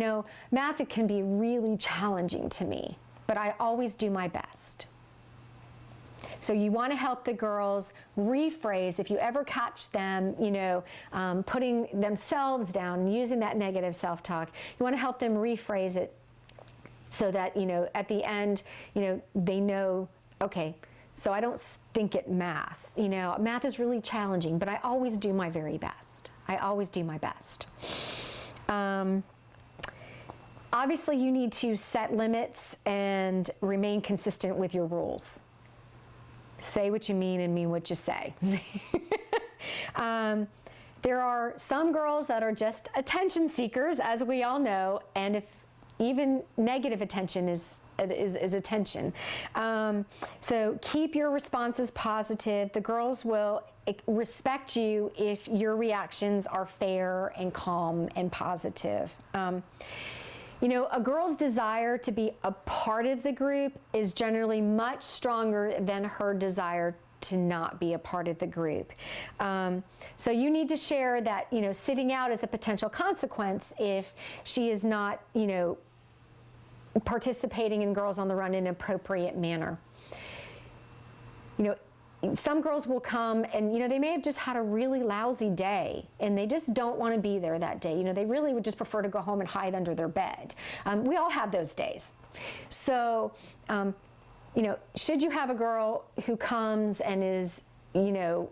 math can be really challenging to me, but I always do my best. So you want to help the girls rephrase. If you ever catch them, putting themselves down, using that negative self-talk, you want to help them rephrase it so that, at the end, they know, okay, so I don't stink at math. Math is really challenging, but I always do my very best. I always do my best. Obviously, you need to set limits and remain consistent with your rules. Say what you mean and mean what you say. There are some girls that are just attention seekers, as we all know, and if even negative attention is attention. So keep your responses positive. The girls will respect you if your reactions are fair and calm and positive. You know, a girl's desire to be a part of the group is generally much stronger than her desire to not be a part of the group. So you need to share that, you know, sitting out is a potential consequence if she is not, you know, participating in Girls on the Run in an appropriate manner. You know, some girls will come and, you know, they may have just had a really lousy day and they just don't want to be there that day. You know, they really would just prefer to go home and hide under their bed. We all have those days. So, you know, should you have a girl who comes and is, you know,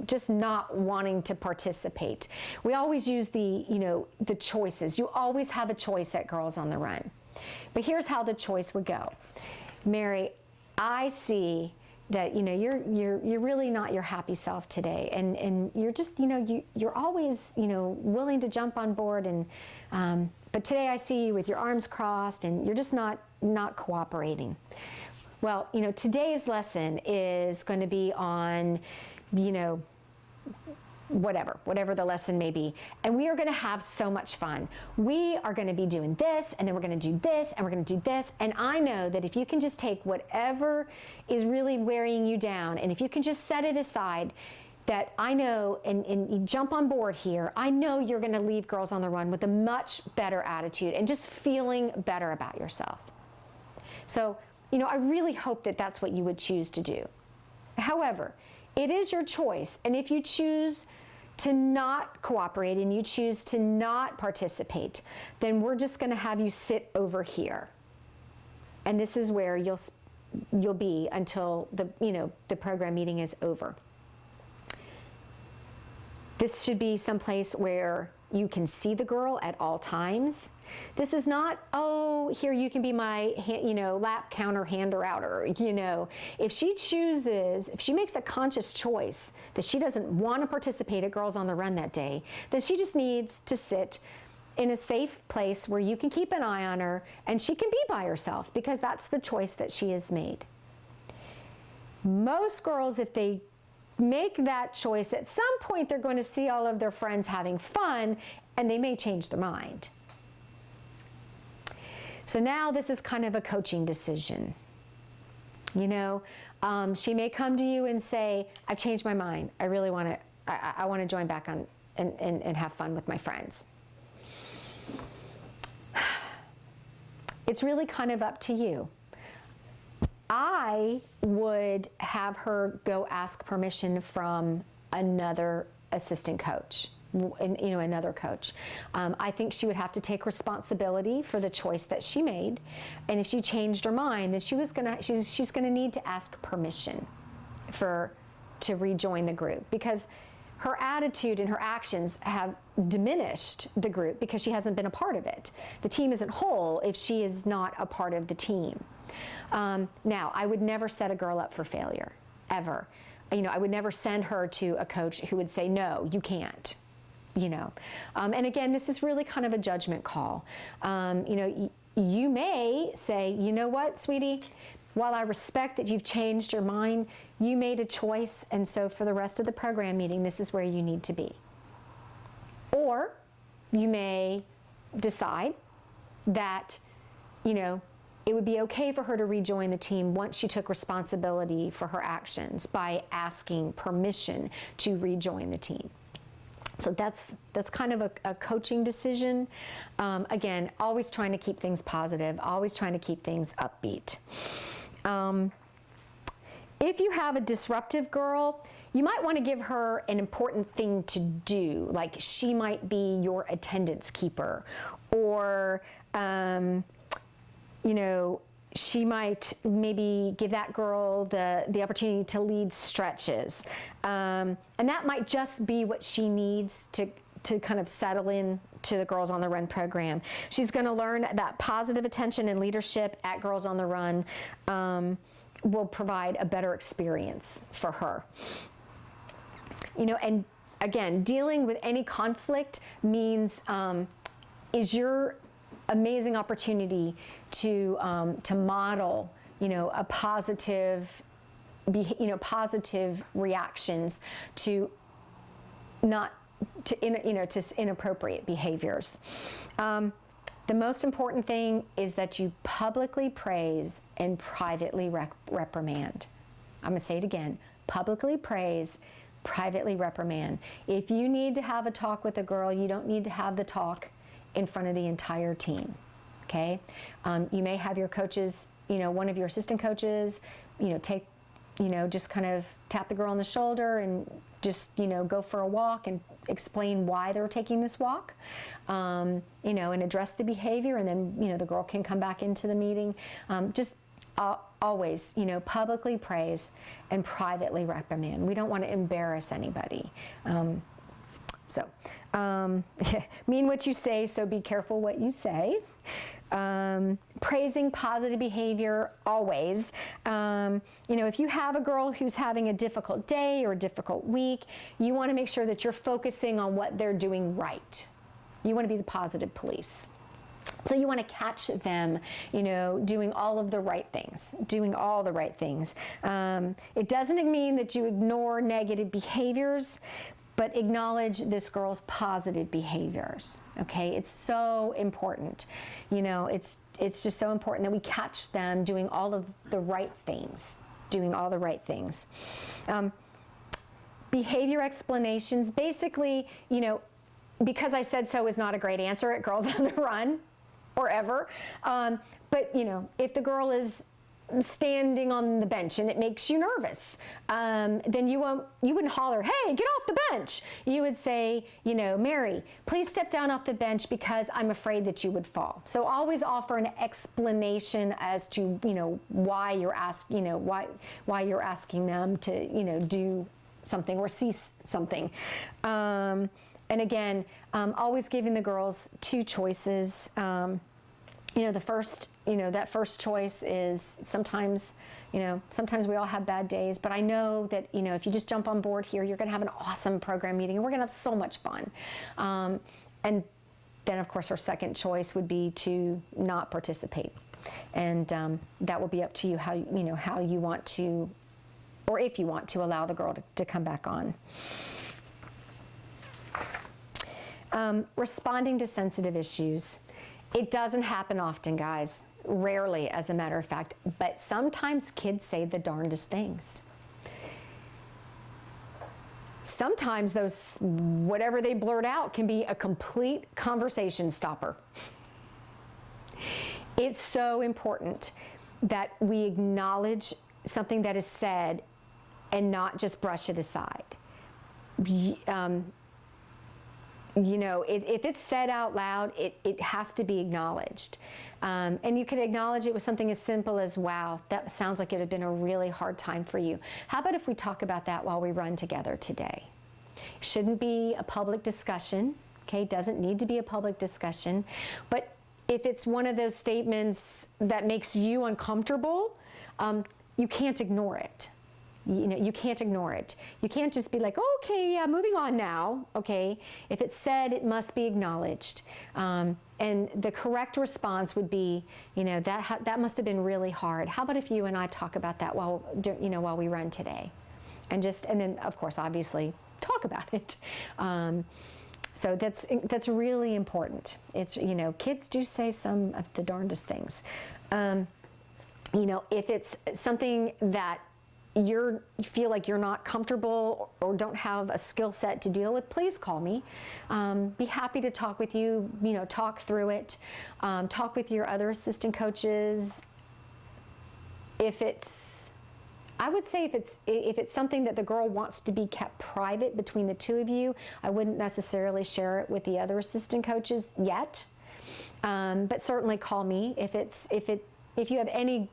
just not wanting to participate, we always use the, you know, the choices. You always have a choice at Girls on the Run. But here's how the choice would go. Mary, I see that, you know, you're really not your happy self today, and you're just, you know, you're always, you know, willing to jump on board, and but today I see you with your arms crossed and you're just not cooperating. Well, you know, today's lesson is going to be on, you know, whatever the lesson may be. And we are going to have so much fun. We are going to be doing this, and then we're going to do this, and we're going to do this. And I know that if you can just take whatever is really wearing you down, and if you can just set it aside, that I know, and you jump on board here, I know you're going to leave Girls on the Run with a much better attitude and just feeling better about yourself. So, you know, I really hope that that's what you would choose to do. However, it is your choice, and if you choose to not cooperate and you choose to not participate, then we're just going to have you sit over here, and this is where you'll be until the program meeting is over. This should be someplace where you can see the girl at all times. This is not, oh, here you can be my, lap counter hander outer. You know, if she makes a conscious choice that she doesn't want to participate at Girls on the Run that day, then she just needs to sit in a safe place where you can keep an eye on her and she can be by herself, because that's the choice that she has made. Most girls, if they make that choice, at some point they're going to see all of their friends having fun and they may change their mind. So now this is kind of a coaching decision. You know, she may come to you and say, I've changed my mind. I really want to, I want to join back on and have fun with my friends. It's really kind of up to you. I would have her go ask permission from another assistant coach, another coach. I think she would have to take responsibility for the choice that she made, and if she changed her mind, then she's gonna need to ask permission to rejoin the group, because her attitude and her actions have diminished the group because she hasn't been a part of it. The team isn't whole if she is not a part of the team. Now, I would never set a girl up for failure, ever. You know, I would never send her to a coach who would say, no, you can't, you know. And again, this is really kind of a judgment call. You know, you may say, you know what, sweetie, while I respect that you've changed your mind, you made a choice, and so for the rest of the program meeting, this is where you need to be. Or you may decide that, you know, it would be okay for her to rejoin the team once she took responsibility for her actions by asking permission to rejoin the team. So that's kind of a coaching decision. Again, always trying to keep things positive, always trying to keep things upbeat. If you have a disruptive girl, you might want to give her an important thing to do, like she might be your attendance keeper, or you know, she might maybe give that girl the opportunity to lead stretches. And that might just be what she needs to kind of settle in to the Girls on the Run program. She's going to learn that positive attention and leadership at Girls on the Run will provide a better experience for her. You know, and again, dealing with any conflict means, is your amazing opportunity to model, a positive, positive reactions to to inappropriate behaviors. The most important thing is that you publicly praise and privately reprimand. I'm going to say it again. Publicly praise, privately reprimand. If you need to have a talk with a girl, you don't need to have the talk in front of the entire team, okay? You may have your coaches, one of your assistant coaches, take, just kind of tap the girl on the shoulder and just, go for a walk and explain why they're taking this walk, and address the behavior, and then, the girl can come back into the meeting. Always, publicly praise and privately reprimand. We don't want to embarrass anybody. Mean what you say, so be careful what you say. Praising positive behavior always. If you have a girl who's having a difficult day or a difficult week, you want to make sure that you're focusing on what they're doing right. You want to be the positive police. So you want to catch them, doing all of the right things, It doesn't mean that you ignore negative behaviors, but acknowledge this girl's positive behaviors, okay? It's so important. It's just so important that we catch them doing all of the right things, Behavior explanations, basically, because I said so is not a great answer at Girls on the Run or ever. But, if the girl is standing on the bench and it makes you nervous, then you wouldn't holler, "Hey, get off the bench." You would say, "Mary, please step down off the bench because I'm afraid that you would fall." So always offer an explanation as to, why you're why you're asking them to, do something or cease something. And again, always giving the girls two choices. The first, that first choice is sometimes we all have bad days, but I know that, if you just jump on board here, you're going to have an awesome program meeting and we're going to have so much fun. And then, of course, our second choice would be to not participate. And that will be up to you how you want to, or if you want to allow the girl to come back on. Responding to sensitive issues. It doesn't happen often, guys. Rarely, as a matter of fact. But sometimes kids say the darndest things. Sometimes those, whatever they blurt out can be a complete conversation stopper. It's so important that we acknowledge something that is said and not just brush it aside. If it's said out loud, it has to be acknowledged. And you can acknowledge it with something as simple as, "Wow, that sounds like it had been a really hard time for you. How about if we talk about that while we run together today?" Shouldn't be a public discussion, okay? Doesn't need to be a public discussion. But if it's one of those statements that makes you uncomfortable, you can't ignore it. You can't ignore it. You can't just be like, "Oh, okay, yeah, moving on now." Okay, if it's said, it must be acknowledged. And the correct response would be, that must have been really hard. How about if you and I talk about that while we run today, and then of course, obviously, talk about it. So that's really important. It's kids do say some of the darndest things. If it's something that you feel like you're not comfortable or don't have a skill set to deal with, please call me. Be happy to talk with you, talk through it. Talk with your other assistant coaches. I would say if it's something that the girl wants to be kept private between the two of you, I wouldn't necessarily share it with the other assistant coaches yet. But certainly call me if you have any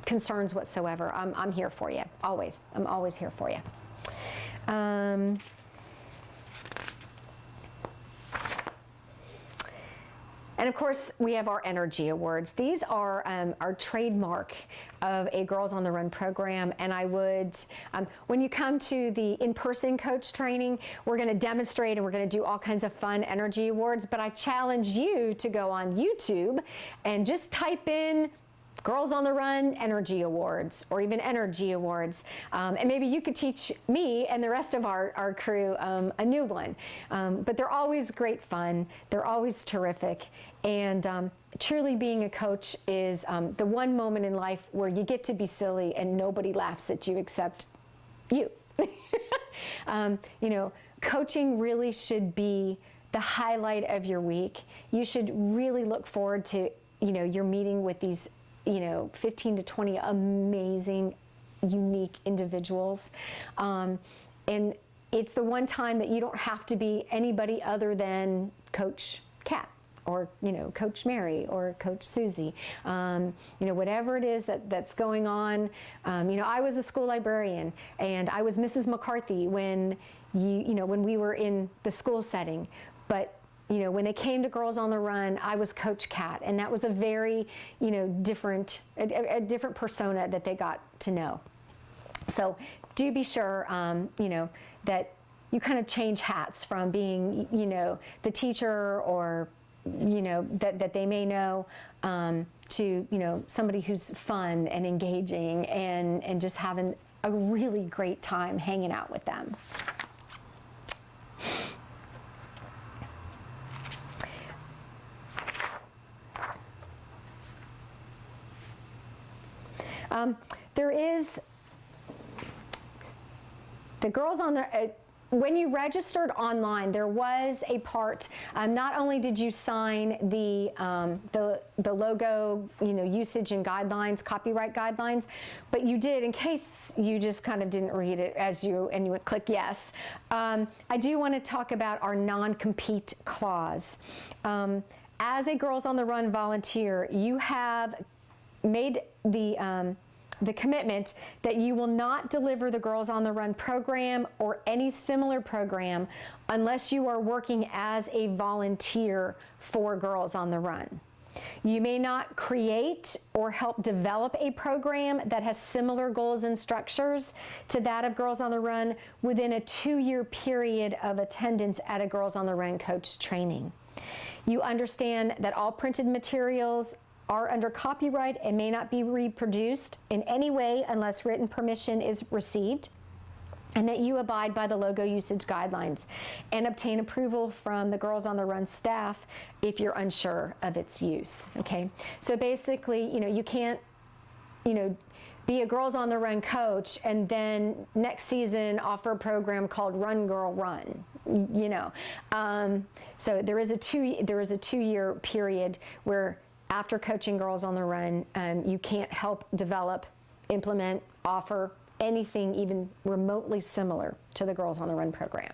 concerns whatsoever. I'm here for you, always. I'm always here for you. And of course, we have our energy awards. These are our trademark of a Girls on the Run program. And I would, when you come to the in-person coach training, we're going to demonstrate and we're going to do all kinds of fun energy awards. But I challenge you to go on YouTube and just type in Girls on the Run Energy Awards, or even Energy Awards. And maybe you could teach me and the rest of our crew a new one. But they're always great fun. They're always terrific. And truly being a coach is the one moment in life where you get to be silly and nobody laughs at you except you. You know, coaching really should be the highlight of your week. You should really look forward to, you know, your meeting with these 15 to 20 amazing, unique individuals. And it's the one time that you don't have to be anybody other than Coach Kat or, Coach Mary or Coach Susie. Whatever it is that's going on. I was a school librarian and I was Mrs. McCarthy when when we were in the school setting. But when they came to Girls on the Run, I was Coach Kat, and that was a very, different, a different persona that they got to know. So do be sure, that you kind of change hats from being, the teacher or, that they may know, to, somebody who's fun and engaging and just having a really great time hanging out with them. There is the Girls on the, when you registered online, there was a part, not only did you sign the logo, usage and guidelines, copyright guidelines, but you did, in case you just kind of didn't read it and you would click yes. I do want to talk about our non-compete clause. As a Girls on the Run volunteer, you have made the commitment that you will not deliver the Girls on the Run program or any similar program unless you are working as a volunteer for Girls on the Run. You may not create or help develop a program that has similar goals and structures to that of Girls on the Run within a 2-year period of attendance at a Girls on the Run coach training. You understand that all printed materials are under copyright and may not be reproduced in any way unless written permission is received, and that you abide by the logo usage guidelines and obtain approval from the Girls on the Run staff if you're unsure of its use, okay? So basically, you can't, be a Girls on the Run coach and then next season offer a program called Run Girl Run, So there is a 2-year period where after coaching Girls on the Run, you can't help develop, implement, offer anything even remotely similar to the Girls on the Run program.